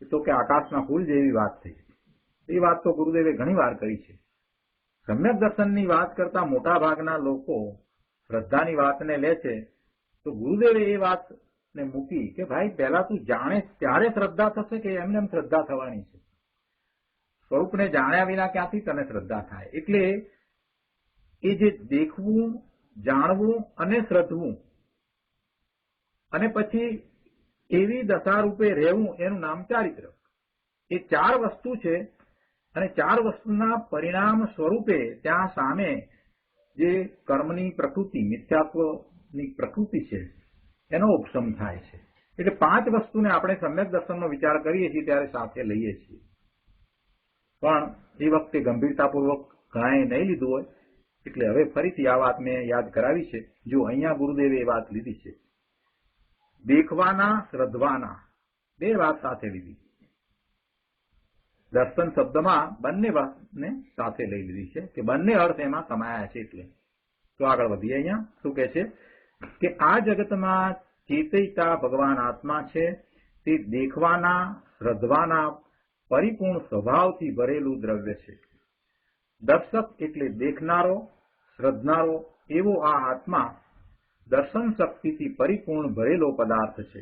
એ તો કે આકાશના ફૂલ જેવી વાત થઈ. એ વાત તો ગુરુદેવે ઘણી વાર કરી છે. સમ્યક દર્શનની વાત કરતા મોટા ભાગના લોકો શ્રદ્ધાની વાતને લે છે, તો ગુરુદેવે એ વાતને મૂકી કે ભાઈ પહેલા તું જાણે ત્યારે શ્રદ્ધા થશે કે એમને એમ શ્રદ્ધા થવાની છે? સ્વરૂપને જાણ્યા વિના ક્યાંથી તને શ્રદ્ધા થાય? એટલે એ જે દેખવું, જાણવું અને શ્રદ્ધવું, અને પછી એવી દશા રૂપે રહેવું, એનું નામ ચારિત્ર. એ ચાર વસ્તુ છે, અને ચાર વસ્તુના પરિણામ સ્વરૂપે ત્યાં સામે જે કર્મની પ્રકૃતિ, મિથ્યાત્વની પ્રકૃતિ છે, એનો ઉપશમ થાય છે. એટલે પાંચ વસ્તુને આપણે સમ્યક દર્શનનો વિચાર કરીએ છીએ ત્યારે સાથે લઈએ છીએ. પણ એ વખતે ગંભીરતાપૂર્વક ઘણાએ નહીં લીધું હોય, એટલે હવે ફરીથી આ વાત મેં યાદ કરાવી છે. જો અહીંયા ગુરુદેવે એ વાત લીધી છે, દેખવાના, શ્રદ્ધવાના, બે વાત સાથે લીધી. દર્શન શબ્દમાં બંને વાતને સાથે લઈ લીધી છે કે બંને અર્થ એમાં સમાયા છે. એટલે તો આગળ વધીએ. અહીંયા શું કહે છે કે આ જગતમાં ચેતયતા ભગવાન આત્મા છે, તે દેખવાના, શ્રદ્ધવાના પરિપૂર્ણ સ્વભાવથી ભરેલું દ્રવ્ય છે. દર્શક એટલે દેખનારો, શ્રદ્ધનારો એવો આ આત્મા દર્શન શક્તિથી પરિપૂર્ણ ભરેલો પદાર્થ છે.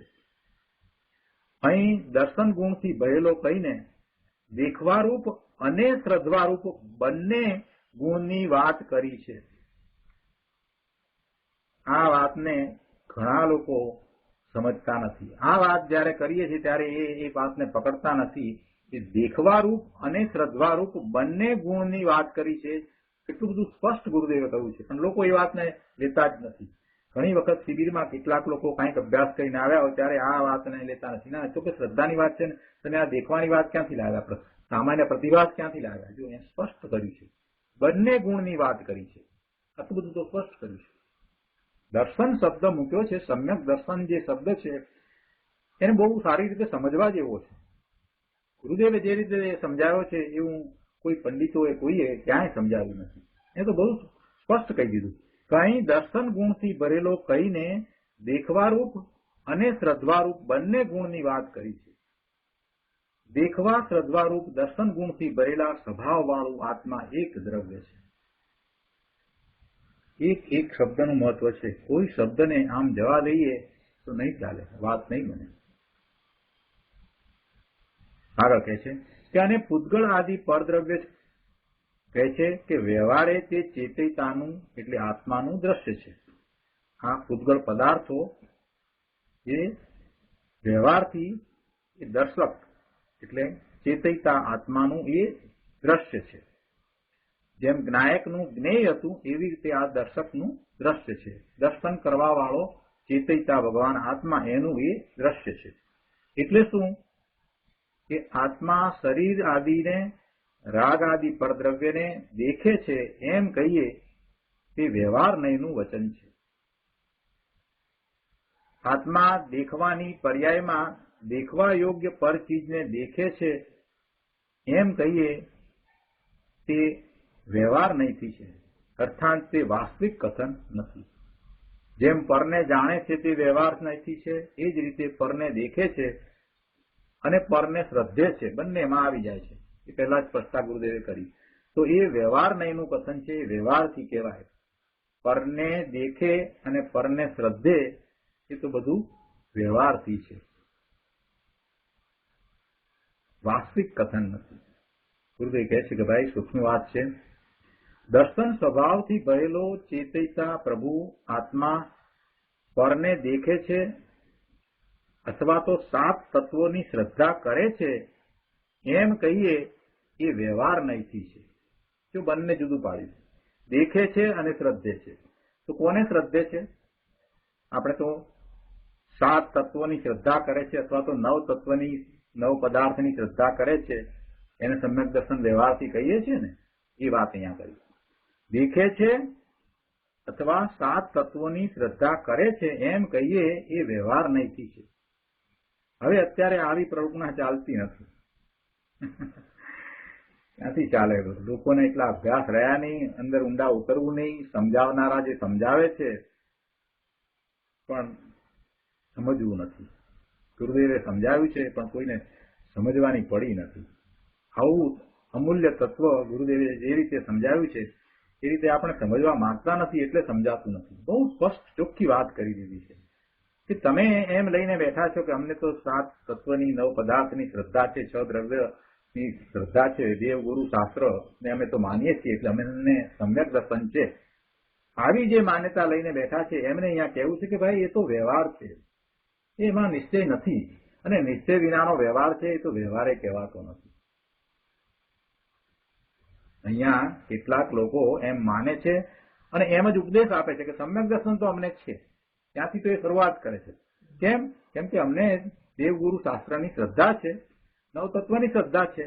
અહીં દર્શન ગુણથી ભરેલો કહીને દેખવારૂપ અને શ્રદ્ધારૂપ બંને ગુણની વાત કરી છે. આ વાતને ઘણા લોકો સમજતા નથી. આ વાત જયારે કરીએ છીએ ત્યારે એ વાતને પકડતા નથી કે દેખવારૂપ અને શ્રદ્ધારૂપ બંને ગુણની વાત કરી છે. એટલું બધું સ્પષ્ટ ગુરુદેવે કહ્યું છે, પણ લોકો એ વાતને લેતા જ નથી. ઘણી વખત શિબિરમાં કેટલાક લોકો કંઈક અભ્યાસ કરીને આવ્યા હોય ત્યારે આ વાતને લેતા નથી. ના, તો કે શ્રદ્ધાની વાત છે ને, તમે આ દેખવાની વાત ક્યાંથી લાવ્યા? સામાન્ય પ્રતિભાસ ક્યાંથી લાવ્યા? જો એ સ્પષ્ટ કર્યું છે, બંને ગુણની વાત કરી છે. આટલું બધું તો સ્પષ્ટ કર્યું છે. દર્શન શબ્દ મૂક્યો છે, સમ્યક દર્શન જે શબ્દ છે એને બહુ સારી રીતે સમજવા જેવો છે. ગુરુદેવે જે રીતે સમજાવ્યો છે એવું કોઈ પંડિતોએ કોઈએ ક્યાંય સમજાવ્યું નથી. એ તો બહુ સ્પષ્ટ કહી દીધું. કઈ દર્શન ગુણથી ભરેલો કહીને દેખવારૂપ અને શ્રદ્ધારૂપ બંને ગુણની વાત કરી છે. દેખવા, શ્રદ્ધારૂપ દર્શન ગુણથી ભરેલા સ્વભાવવાળું આત્મા એક દ્રવ્ય છે. એક શબ્દનું મહત્વ છે. કોઈ શબ્દને આમ જવા દઈએ તો નહીં ચાલે, વાત નહીં બને. આગળ કહે છે કે આને પૂતગળ આદિ પરદ્રવ્ય કહે છે કે વ્યવહારે તે ચેતયતાનું એટલે આત્માનું દ્રશ્ય છે. આ પૂતગળ પદાર્થો એ વ્યવહારથી એ દર્શક એટલે ચેતયતા આત્માનું એ દ્રશ્ય છે. જેમ જ્ઞાયકનું જ્ઞેય હતું એવી રીતે આ દર્શકનું દ્રશ્ય છે. દર્શન કરવા વાળો ચેતયતા ભગવાન આત્મા એનું એ દ્રશ્ય છે. એટલે શું કે આત્મા શરીર આદિને, રાગ આદિ પરદ્રવ્યને દેખે છે એમ કહીએ તે વ્યવહાર નહીંનું વચન છે. આત્મા દેખવાની પર્યાયમાં દેખવા યોગ્ય પર ચીજને દેખે છે એમ કહીએ તે વ્યવહાર નહીંથી છે, અર્થાત તે વાસ્તવિક કથન નથી. જેમ પરને જાણે છે તે વ્યવહાર નહીંથી છે, એ જ રીતે પરને દેખે છે અને પરને શ્રદ્ધે છે, બંનેમાં આવી જાય છે. એ પહેલા જ સ્પષ્ટતા ગુરુદેવે કરી. તો એ વ્યવહાર નહીંનું કથન છે, એ વ્યવહારથી કહેવાય. પરને દેખે અને પરને શ્રદ્ધે એ તો બધું વ્યવહારથી છે, વાસ્તવિક કથન નથી. ગુરુદેવ કહે છે કે ભાઈ સૂક્ષ્મ વાત છે. દર્શન સ્વભાવથી ભયેલો ચેતયતા પ્રભુ આત્મા પરને દેખે છે અથવા તો 7 તત્વોની શ્રદ્ધા કરે છે એમ કહીએ એ વ્યવહાર નહીંથી છે. જો બંને જુદું પાડ્યું, દેખે છે અને શ્રદ્ધે છે. તો કોને શ્રદ્ધે છે? આપણે તો 7 તત્વોની શ્રદ્ધા કરે છે અથવા તો 9 પદાર્થની શ્રદ્ધા કરે છે, એને સમ્યક દર્શન વ્યવહારથી કહીએ છીએ ને, એ વાત અહીંયા કરી. દેખે છે અથવા 7 તત્વોની શ્રદ્ધા કરે છે એમ કહીએ એ વ્યવહાર નહીંથી છે. હવે અત્યારે આવી પ્રવૃત્તિ ચાલતી નથી. ક્યાંથી ચાલે? લોકોને એટલા અભ્યાસ રહ્યા નહીં, અંદર ઊંડા ઉતરવું નહીં. સમજાવનારા જે સમજાવે છે પણ સમજવું નથી. ગુરુદેવે સમજાવ્યું છે પણ કોઈને સમજવાની પડી નથી. આવું અમૂલ્ય તત્વ ગુરુદેવે જે રીતે સમજાવ્યું છે એ રીતે આપણે સમજવા માંગતા નથી, એટલે સમજાતું નથી. બહુ સ્પષ્ટ ચોખ્ખી વાત કરી દીધી છે કે તમે એમ લઈને બેઠા છો કે અમને તો 7 તત્વની 9 પદાર્થની શ્રદ્ધા છે, 6 દ્રવ્યની શ્રદ્ધા છે, દેવ ગુરુ શાસ્ત્ર ને અમે તો માનીએ છીએ એટલે અમને સમ્યક દર્શન છે. આવી જે માન્યતા લઈને બેઠા છે એમને અહીંયા કહેવું છે કે ભાઈ એ તો વ્યવહાર છે, એમાં નિશ્ચય નથી. અને નિશ્ચય વિનાનો વ્યવહાર છે એ તો વ્યવહારે કહેવાતો નથી. અહીંયા કેટલાક લોકો એમ માને છે અને એમ જ ઉપદેશ આપે છે કે સમ્યક દર્શન તો અમને છે. ત્યાંથી તો એ શરૂઆત કરે છે. કેમ કે અમને દેવગુરુ શાસ્ત્રની શ્રદ્ધા છે, 9 તત્વની શ્રદ્ધા છે,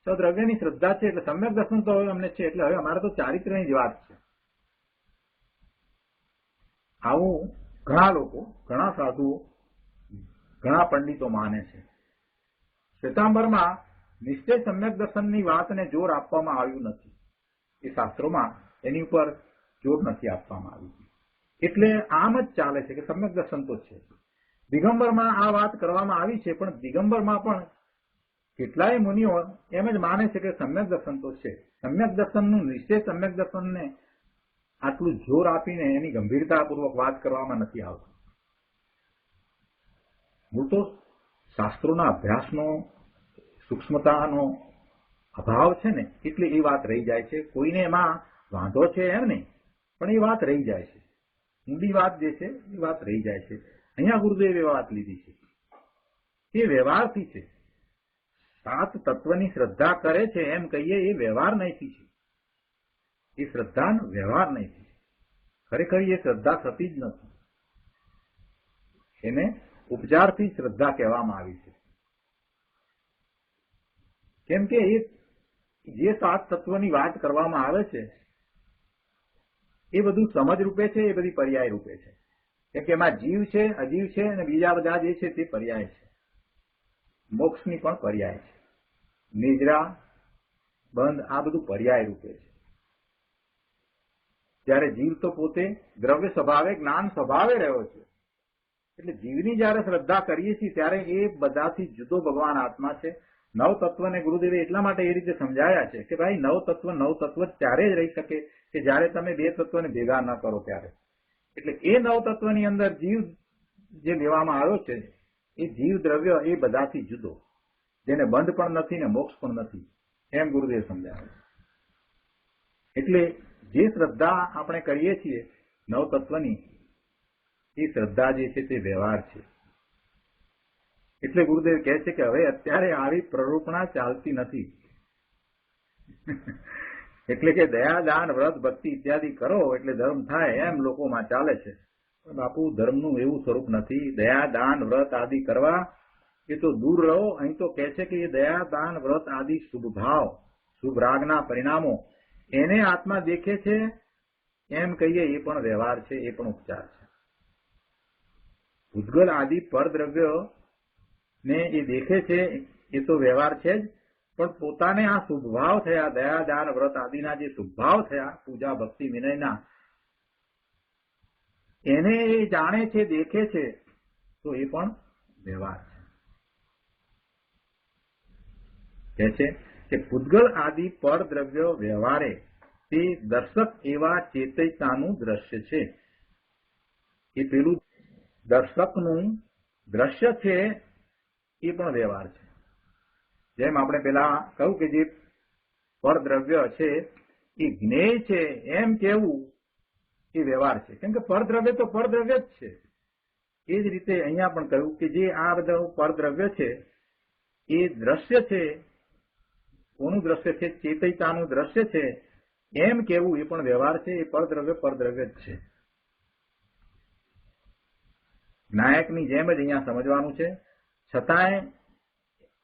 6 દ્રવ્યની શ્રદ્ધા છે, એટલે સમ્યક દર્શન તો હવે અમને છે, એટલે હવે અમારે તો ચારિત્ર્યની જ વાત છે. આવું ઘણા લોકો, ઘણા સાધુઓ, ઘણા પંડિતો માને છે. શ્વેતાંબરમાં નિશ્ચય સમ્યક દર્શનની વાતને જોર આપવામાં આવ્યું નથી. એ શાસ્ત્રોમાં એની ઉપર જોર નથી આપવામાં આવ્યું. એટલે આમ જ ચાલે છે કે સમ્યક દર્શન તો છે. દિગંબરમાં આ વાત કરવામાં આવી છે, પણ દિગંબરમાં પણ કેટલાય મુનિઓ એમ જ માને છે કે સમ્યક દર્શન તો છે. સમ્યક દર્શનનું નિશ્ચય સમ્યક દર્શનને આટલું જોર આપીને એની ગંભીરતાપૂર્વક વાત કરવામાં નથી આવતું. હું તો શાસ્ત્રોના અભ્યાસનો સૂક્ષ્મતાનો અભાવ છે ને, એટલે એ વાત રહી જાય છે. કોઈને એમાં વાંધો છે એમ નહીં, પણ એ વાત રહી જાય છે. ઊંડી વાત જે છે એ વાત રહી જાય છે. અહીંયા ગુરુદેવે વાત લીધી છે એ વ્યવહારથી છે. 7 તત્વની શ્રદ્ધા કરે છે એમ કહીએ એ વ્યવહાર નહીંથી છે. એ શ્રદ્ધાનો વ્યવહાર નહીંથી છે. ખરેખર એ શ્રદ્ધા થતી જ નથી. એને ઉપચારથી શ્રદ્ધા કહેવામાં આવી છે. કેમ કે એ જે 7 તત્વની વાત કરવામાં આવે છે એ બધું સમજ રૂપે છે, એ બધી પર્યાય રૂપે છે. કેમ કે એમાં જીવ છે, અજીવ છે અને બીજા બધા જે છે તે પર્યાય છે. મોક્ષની પણ પર્યાય છે. નિદ્રા, બંધ, આ બધું પર્યાય રૂપે છે. જ્યારે જીવ તો પોતે દ્રવ્ય સ્વભાવે, જ્ઞાન સ્વભાવે રહ્યો છે. એટલે જીવની જયારે શ્રદ્ધા કરીએ છીએ ત્યારે એ બધાથી જુદો ભગવાન આત્મા છે. 9 તત્વને ગુરુદેવે એટલા માટે એ રીતે સમજાયા છે કે ભાઈ 9 તત્વ ત્યારે જ રહી શકે કે જયારે તમે 2 તત્વને ભેગા ન કરો ત્યારે. એટલે એ 9 તત્વની અંદર જીવ જે લેવામાં આવ્યો છે એ જીવ દ્રવ્ય એ બધાથી જુદો, જેને બંધ પણ નથી ને મોક્ષ પણ નથી, એમ ગુરુદેવ સમજાવે. એટલે જે શ્રદ્ધા આપણે કરીએ છીએ 9 તત્વની, એ શ્રદ્ધા જે છે તે વ્યવહાર છે. એટલે ગુરુદેવ કહે છે કે હવે અત્યારે આવી પ્રરૂપણા ચાલતી નથી. એટલે કે દયા, દાન, વ્રત, ભક્તિ ઇત્યાદિ કરો એટલે ધર્મ થાય એમ લોકોમાં ચાલે છે. બાપુ, ધર્મનું એવું સ્વરૂપ નથી. દયા, દાન, વ્રત આદિ કરવા એ તો દૂર રહો. અહીં તો કહે છે કે એ દયા, દાન, વ્રત આદિ શુભ ભાવ, શુભ રાગના પરિણામો એને આત્મા દેખે છે એમ કહીએ એ પણ વ્યવહાર છે, એ પણ ઉપચાર છે. ભૂતગલ આદિ પરદ્રવ્ય ને એ દેખે છે એ તો વ્યવહાર છે જ, પણ પોતાને આ શુભભાવ થયા, દયા દાન વ્રત આદિના જે શુભભાવ થયા પૂજા ભક્તિ વિનયના, એને એ જાણે છે, દેખે છે, તો એ પણ વ્યવહાર છે. કહે છે કે પૂતગલ આદિ પરદ્રવ્ય વ્યવહારે તે દર્શક એવા ચેતયતાનું દ્રશ્ય છે. એ પેલું દર્શકનું દ્રશ્ય છે એ પણ વ્યવહાર છે. જેમ આપણે પેલા કહ્યું કે જે પરદ્રવ્ય છે એ જ્ઞેય છે એમ કેવું એ વ્યવહાર છે, કેમ કે પરદ્રવ્ય તો પરદ્રવ્ય જ છે. એ જ રીતે અહીંયા પણ કહ્યું કે જે આ બધા પરદ્રવ્ય છે એ દ્રશ્ય છે. કોનું દ્રશ્ય છે? ચેતયતાનું દ્રશ્ય છે એમ કેવું એ પણ વ્યવહાર છે. એ પરદ્રવ્ય પરદ્રવ્ય જ છે. નાયકની જેમ જ અહીંયા સમજવાનું છે. છતાંય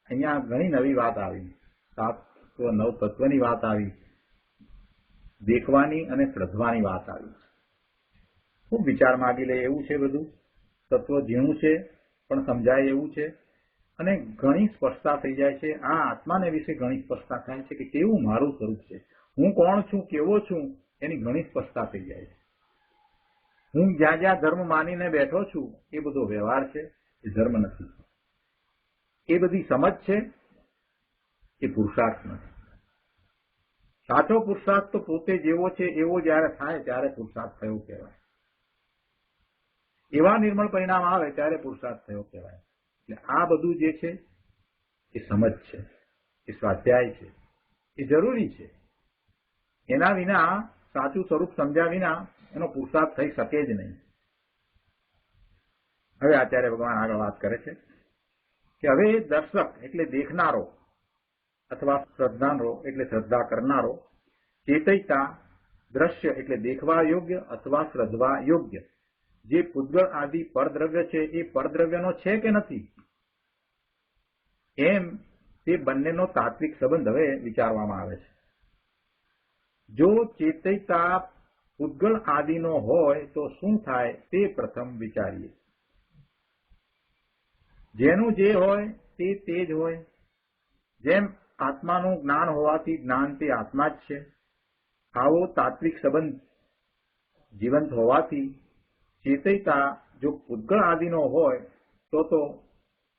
અહીંયા ઘણી નવી વાત આવી, સાત નવ તત્વની વાત આવી, દેખવાની અને શ્રદ્ધવાની વાત આવી. ખૂબ વિચાર માગી લે એવું છે. બધું તત્વ ઝીણું છે પણ સમજાય એવું છે, અને ઘણી સ્પષ્ટતા થઈ જાય છે. આ આત્માને વિશે ઘણી સ્પષ્ટતા થાય છે કે કેવું મારું સ્વરૂપ છે, હું કોણ છું, કેવો છું, એની ઘણી સ્પષ્ટતા થઈ જાય છે. હું જ્યાં જ્યાં ધર્મ માનીને બેઠો છું એ બધો વ્યવહાર છે, એ ધર્મ નથી. એ બધી સમજ છે, એ પુરુષાર્થ નથી. સાચો પુરુષાર્થ તો પોતે જેવો છે એવો જયારે થાય ત્યારે પુરુષાર્થ થયો કહેવાય. એવા નિર્મળ પરિણામ આવે ત્યારે પુરુષાર્થ થયો કહેવાય. એટલે આ બધું જે છે એ સમજ છે, એ સ્વાધ્યાય છે, એ જરૂરી છે. એના વિના, સાચું સ્વરૂપ સમજ્યા વિના એનો પુરુષાર્થ થઈ શકે જ નહીં. હવે આચાર્ય ભગવાન આગળ વાત કરે છે કે હવે દર્શક એટલે દેખનારો, અથવા શ્રદ્ધાનો એટલે શ્રદ્ધા કરનારો, ચેતયતા દ્રશ્ય એટલે દેખવા યોગ્ય અથવા શ્રદ્ધવા યોગ્ય જે પૂતગળ આદિ પરદ્રવ્ય છે એ પરદ્રવ્યનો છે કે નથી, એમ તે બંનેનો તાત્વિક સંબંધ હવે વિચારવામાં આવે છે. જો ચેતયતા પૂતગળ આદિનો હોય તો શું થાય તે પ્રથમ વિચારીએ. જેનું જે હોય તે જ હોય. જેમ આત્માનું જ્ઞાન હોવાથી જ્ઞાન તે આત્મા જ છે, આવો તાત્વિક સંબંધ જીવંત હોવાથી ચેતયતા જો પૂતગળ આદિનો હોય તો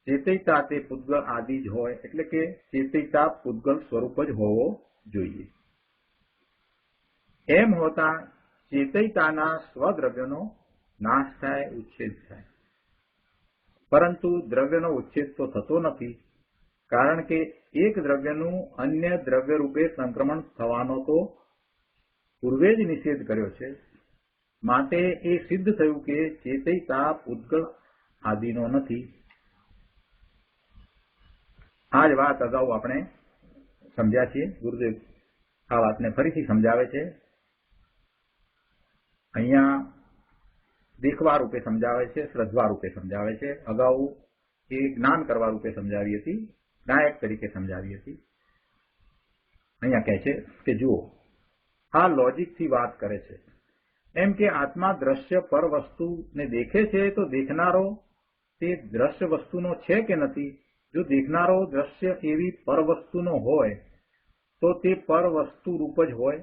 ચેતયતા તે પૂતગળ આદિ જ હોય, એટલે કે ચેતયતા પૂતગળ સ્વરૂપ જ હોવો જોઈએ. એમ હોતા ચેતયતાના સ્વદ્રવ્યનો નાશ થાય, ઉચ્છેદ થાય. પરંતુ દ્રવ્યનો ઉચ્છેદ તો થતો નથી, કારણ કે એક દ્રવ્યનું અન્ય દ્રવ્ય રૂપે સંક્રમણ થવાનો તો પૂર્વે જ નિષેધ કર્યો છે. માટે એ સિદ્ધ થયું કે ચેતયતા પૂતગળ આદિનો નથી. આ જ વાત અગાઉ આપણે સમજ્યા છીએ. ગુરુદેવ આ વાતને ફરીથી સમજાવે છે. અહીંયા દેખવા રૂપે સમજાવે છે, શ્રદ્ધા રૂપે સમજાવે છે. અગાઉ એ જ્ઞાન કરવા રૂપે સમજાવી હતી, નાયક તરીકે સમજાવી હતી. અહીંયા કહે છે કે જુઓ, આ લોજિકથી વાત કરે છે. એમ કે આત્મા દ્રશ્ય પર વસ્તુને દેખે છે તો દેખનારો તે દ્રશ્ય વસ્તુનો છે કે નથી. જો દેખનારો દ્રશ્ય એવી પર વસ્તુનો હોય તો તે પર વસ્તુ રૂપ જ હોય,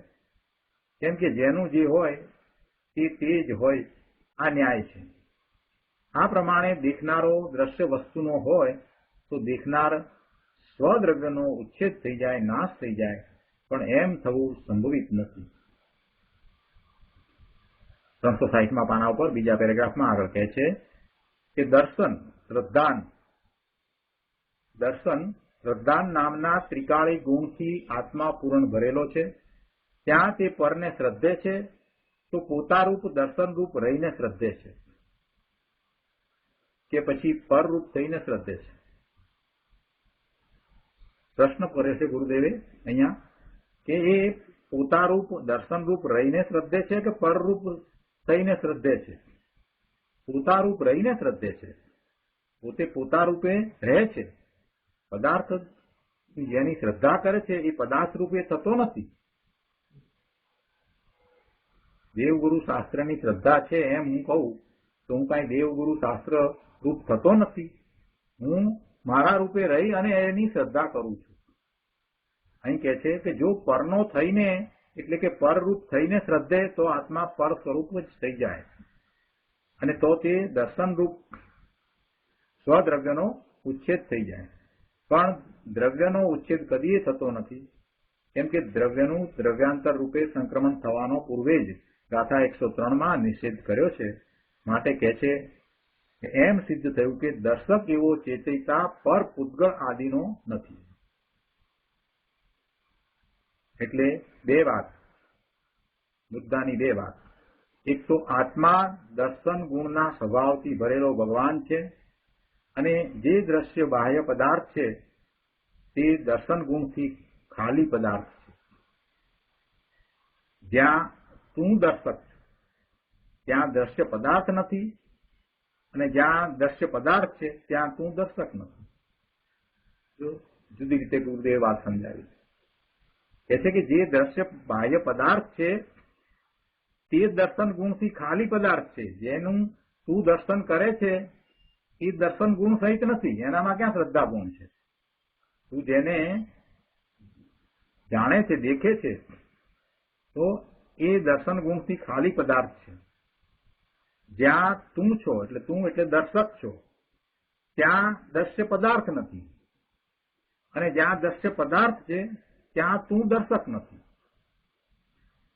કેમ કે જેનું જે હોય તે જ હોય. આ ન્યાય છે. આ પ્રમાણે દેખનારો દ્રશ્ય વસ્તુનો હોય તો દેખનાર સ્વદ્રવ્યનો ઉચ્છેદ થઈ જાય, નાશ થઈ જાય, પણ એમ થવું સંભવિત નથી. 360માં પાના ઉપર બીજા પેરેગ્રાફમાં આગળ કહે છે કે દર્શન શ્રદ્ધાન નામના ત્રિકાળી ગુણથી આત્મા પૂર્ણ ભરેલો છે. ત્યાં તે પરને શ્રદ્ધે છે તો પોતારૂપ દર્શનરૂપ રહીને શ્રદ્ધે છે કે પછી પરરૂપ થઈને શ્રદ્ધે છે. પ્રશ્ન કરે છે ગુરુદેવે અહીંયા કે એ પોતારૂપ દર્શનરૂપ રહીને શ્રદ્ધે છે કે પરરૂપ થઈને શ્રદ્ધે છે. પોતારૂપ રહીને શ્રદ્ધે છે. પોતે પોતારૂપે રહે છે. પદાર્થ જેની શ્રદ્ધા કરે છે એ પદાર્થ રૂપે થતો નથી. દેવગુરુ શાસ્ત્રની શ્રદ્ધા છે એમ હું કહું તો હું કાંઈ દેવગુરુ શાસ્ત્ર રૂપ થતો નથી. હું મારા રૂપે રહી અને એની શ્રદ્ધા કરું છું. અહીં કહે છે કે જો પરનો થઈને એટલે કે પરરૂપ થઈને શ્રદ્ધે તો આત્મા પર સ્વરૂપ જ થઈ જાય અને તો તે દર્શનરૂપ સ્વદ્રવ્યનો ઉચ્છેદ થઈ જાય. પણ દ્રવ્યનો ઉચ્છેદ કદીએ થતો નથી, કેમ કે દ્રવ્યનું દ્રવ્યાંતર રૂપે સંક્રમણ થવાનો પૂર્વે જ ગાથા 103માં નિષેધ કર્યો છે. માટે કહે છે કે એમ સિદ્ધ થયું કે દર્શક એવો ચેતયિતા પર પૂતગળ આદિનો નથી. એટલે બે વાત, મુદ્દાની બે વાત. એક તો આત્મા દર્શન ગુણના સ્વભાવથી ભરેલો ભગવાન છે અને જે દ્રશ્ય બાહ્ય પદાર્થ છે તે દર્શન ગુણથી ખાલી પદાર્થ છે. જ્યાં તું દર્શક છે ત્યાં દ્રશ્ય પદાર્થ નથી અને જ્યાં દ્રશ્ય પદાર્થ છે ત્યાં તું દર્શક નથી. જુદી રીતે ગુરુદેવ વાત સમજાવી કહે છે કે જે દ્રશ્ય બાહ્ય પદાર્થ છે તે દર્શન ગુણથી ખાલી પદાર્થ છે. જેનું તું દર્શન કરે છે એ દર્શન ગુણ સહિત નથી. એનામાં ક્યાં શ્રદ્ધા ગુણ છે? તું જેને જાણે છે, દેખે છે, તો એ દર્શન ગુણથી ખાલી પદાર્થ છે. જ્યાં તું છો એટલે તું એટલે દર્શક છો ત્યાં દ્રશ્ય પદાર્થ નથી અને જ્યાં દ્રશ્ય પદાર્થ છે ત્યાં તું દર્શક નથી.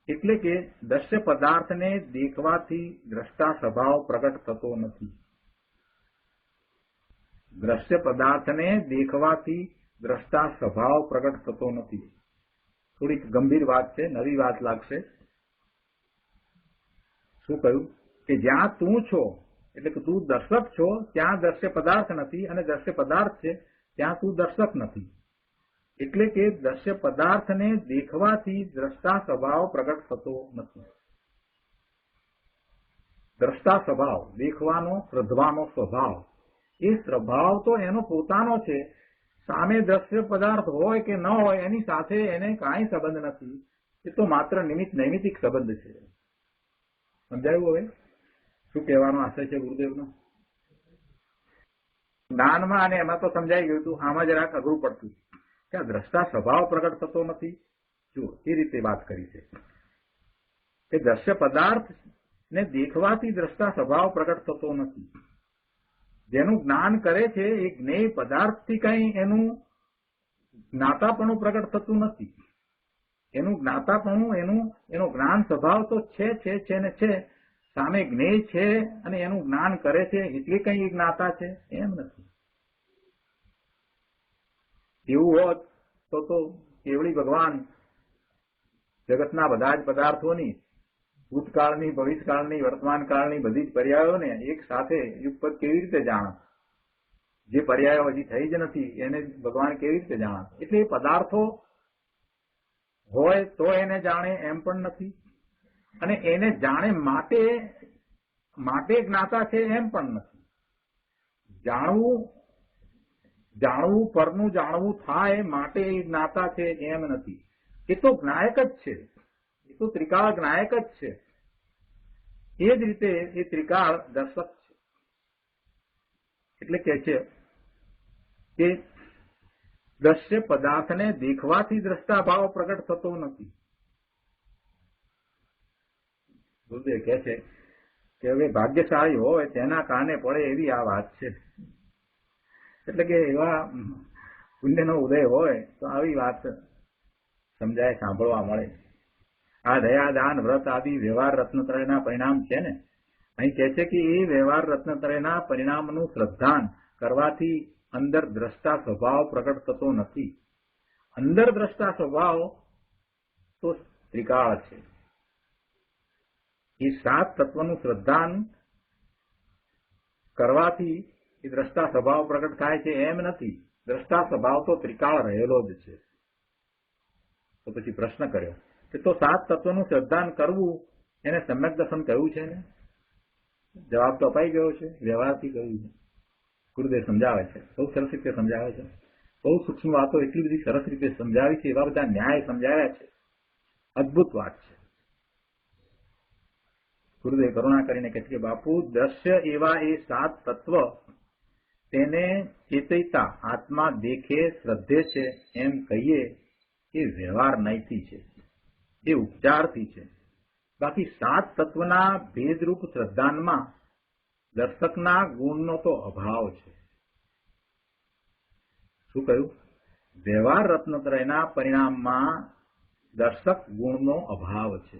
એટલે કે દ્રશ્ય પદાર્થને દેખવાથી દ્રષ્ટા સ્વભાવ પ્રગટ થતો નથી. દ્રશ્ય પદાર્થને દેખવાથી દ્રષ્ટા સ્વભાવ પ્રગટ થતો નથી. થોડીક ગંભીર વાત છે, નવી વાત લાગશે. શું કહ્યું કે જ્યાં તું છો એટલે કે તું દર્શક છો ત્યાં દ્રશ્ય પદાર્થ નથી અને દ્રશ્ય પદાર્થ છે ત્યાં તું દર્શક નથી. એટલે કે દ્રશ્ય પદાર્થને દેખવાથી દ્રષ્ટા સ્વભાવ પ્રગટ થતો નથી. દ્રષ્ટા સ્વભાવ, દેખવાનો, શ્રદ્ધવાનો સ્વભાવ, એ સ્વભાવ તો એનો પોતાનો છે. સામે દ્રશ્ય પદાર્થ હોય કે ન હોય એની સાથે એને કાંઈ સંબંધ નથી. એ તો માત્ર નૈમિતિક સંબંધ છે. સમજાયું? હવે શું કહેવાનો આશય છે ગુરુદેવનો? જ્ઞાનમાં અને એમાં તો સમજાઈ ગયું હતું. આમાં જરાક અઘરું પડતું કે આ દ્રષ્ટા સ્વભાવ પ્રગટ થતો નથી. જો એ રીતે વાત કરી છે કે દ્રશ્ય પદાર્થ ને દેખવાથી દ્રષ્ટા સ્વભાવ પ્રગટ થતો નથી. જેનું જ્ઞાન કરે છે એ જ્ઞેય પદાર્થથી કઈ એનું જ્ઞાતાપણું પ્રગટ થતું નથી. એનું જ્ઞાતાપણું, એનો જ્ઞાન સ્વભાવ તો છે ને છે. સામે જ્ઞેય છે અને એનું જ્ઞાન કરે છે એટલે કઈ જ્ઞાતા છે એમ નથી. એવું હોત તો કેવળી ભગવાન જગતના બધા જ પદાર્થોની, ભૂતકાળની, ભવિષ્યકાળની, વર્તમાન કાળની બધી જ પર્યાયોને એક સાથે યુગપદ કેવી રીતે જાણત? જે પર્યાયો હજી થઈ જ નથી એને ભગવાન કેવી રીતે જાણત? એટલે એ પદાર્થો હોય તો એને જાણે એમ પણ નથી અને એને જાણે માટે જ્ઞાતા છે એમ પણ નથી. જાણવું પરનું જાણવું થાય માટે એ જ્ઞાતા છે એમ નથી. એ તો જ્ઞાયક જ છે. એ તો ત્રિકાળ જ્ઞાયક જ છે. એ જ રીતે એ ત્રિકાળ દર્શક છે. એટલે કે છે કે દ્રશ્ય પદાર્થને દેખવાથી દ્રષ્ટાભાવ પ્રગટ થતો નથી. ગુરુદેવ કહે છે કે હવે ભાગ્યશાળી હોય તેના કાને પડે એવી આ વાત છે. એટલે કે એવા પુણ્યનો ઉદય હોય તો આવી વાત સમજાય, સાંભળવા મળે. આ દયા, દાન, વ્રત આદિ વ્યવહાર રત્નત્રયના પરિણામ છે ને. અહીં કહે છે કે એ વ્યવહાર રત્નત્રયના પરિણામનું શ્રદ્ધાન કરવાથી અંદર દ્રષ્ટા સ્વભાવ પ્રગટ થતો નથી. અંદર દ્રષ્ટા સ્વભાવ તો ત્રિકાળ છે. એ 7 તત્વનું શ્રદ્ધાન કરવાથી એ દ્રષ્ટા સ્વભાવ પ્રગટ થાય છે એમ નથી. દ્રષ્ટા સ્વભાવ તો ત્રિકાળ રહેલો જ છે. તો પછી પ્રશ્ન કર્યો કે તો 7 તત્વનું શ્રદ્ધાન કરવું એને સમ્યક દર્શન કહ્યું છે ને? જવાબ તો અપાઈ ગયો છે, વ્યવહારથી કહ્યું છે. ગુરુદેવ સમજાવે છે, બહુ સરસ રીતે સમજાવે છે. બહુ સૂક્ષ્મ વાતો એટલી બધી સરસ રીતે સમજાવી છે, એવા બધા ન્યાય સમજાવ્યા છે. અદભુત વાત છે. ગુરુદેવ કરુણા કરીને કહે છે કે બાપુ દ્રશ્ય એવા એ 7 તત્વ તેને ચેતયતા આત્મા દેખે શ્રદ્ધે છે એમ કહીએ એ વ્યવહાર નહીંથી છે, એ ઉપચારથી છે. બાકી 7 તત્વના ભેદરૂપ શ્રદ્ધાનમાં દર્શકના ગુણનો તો અભાવ છે. શું કહ્યું? વ્યવહાર રત્નત્રયના પરિણામમાં દર્શક ગુણનો અભાવ છે.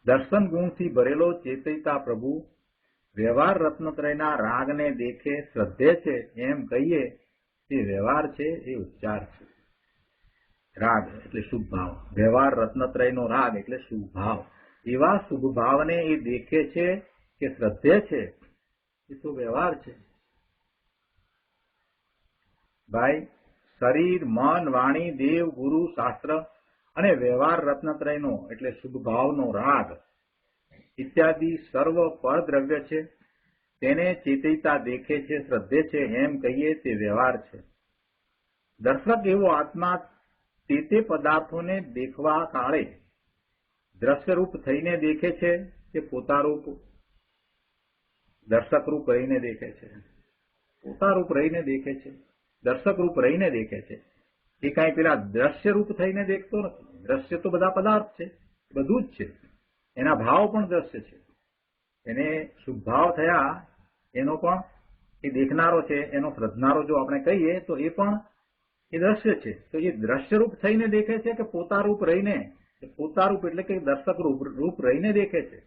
દર્શન ગુણથી ભરેલો ચેતયતા પ્રભુ વ્યવહાર રત્નત્રયના રાગને દેખે શ્રદ્ધે છે એમ કહીએ તે વ્યવહાર છે, એ ઉપચાર છે. રાગ એટલે શુભ ભાવ, વ્યવહાર રત્નત્રયનો રાગ એટલે શુભ ભાવ. એવા શુભ ભાવને એ દેખે છે કે શ્રદ્ધે છે, એ તો વ્યવહાર છે. ભાઈ, શરીર, મન, વાણી, દેવ, ગુરુ, શાસ્ત્ર અને વ્યવહાર રત્નત્રયનો એટલે શુભ ભાવનો રાગ ઇત્યાદિ સર્વ પરદ્રવ્ય છે. તેને ચેતયતા દેખે છે, શ્રદ્ધે છે એમ કહીએ તે વ્યવહાર છે. દર્શક એવો આત્મા તે પદાર્થોને દેખવા કાળે દ્રશ્યરૂપ થઈને દેખે છે કે પોતારૂપ દર્શકરૂપ રહીને દેખે છે? પોતારૂપ રહીને દેખે છે, દર્શકરૂપ રહીને દેખે છે. એ કાંઈ પેલા દ્રશ્યરૂપ થઈને દેખતો નથી. દ્રશ્ય તો બધા પદાર્થ છે, બધું જ છે. એના ભાવ પણ દ્રશ્ય છે. એને શુભ ભાવ થયા એનો પણ એ દેખનારો છે, એનો શ્રદ્ધનારો જો આપણે કહીએ તો એ પણ એ દ્રશ્ય છે. તો એ દ્રશ્યરૂપ થઈને દેખે છે કે પોતારૂપ રહીને? પોતારૂપ એટલે કે દર્શક રૂપ રહીને દેખે છે,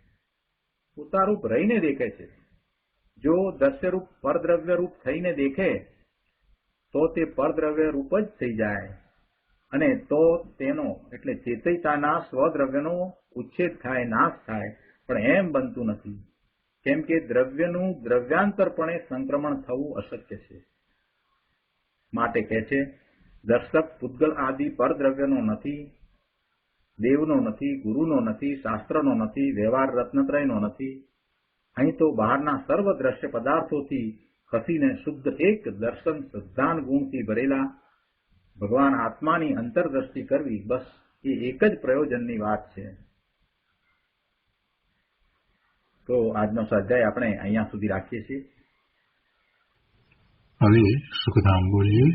પોતારૂપ રહીને દેખે છે. જો દ્રશ્યરૂપ પરદ્રવ્ય રૂપ થઈને દેખે તો તે પરદ્રવ્ય રૂપ જ થઈ જાય અને તો તેનો એટલે ચેતયતાના સ્વદ્રવ્યનો ઉચ્છેદ થાય, નાશ થાય. પણ એમ બનતું નથી, કેમ કે દ્રવ્યનું દ્રવ્યાંતરપણે સંક્રમણ થવું અશક્ય છે. માટે કહે છે દર્શક પૂતગલ આદિ પરદ્રવ્યનો નથી, દેવનો નથી, ગુરુનો નથી, શાસ્ત્રનો નથી, વ્યવહાર રત્નત્રયનો નથી. અહીં તો બહારના સર્વ દ્રશ્ય પદાર્થોથી ખસીને શુદ્ધ એક દર્શન શ્રદ્ધાન ગુણથી ભરેલા ભગવાન આત્માની અંતરદ્રષ્ટિ કરવી, બસ એ એક જ પ્રયોજનની વાત છે. તો આજનો સ્વાધ્યાય આપણે અહીંયા સુધી રાખીએ છીએ. હવે સુખધામ બોલીએ.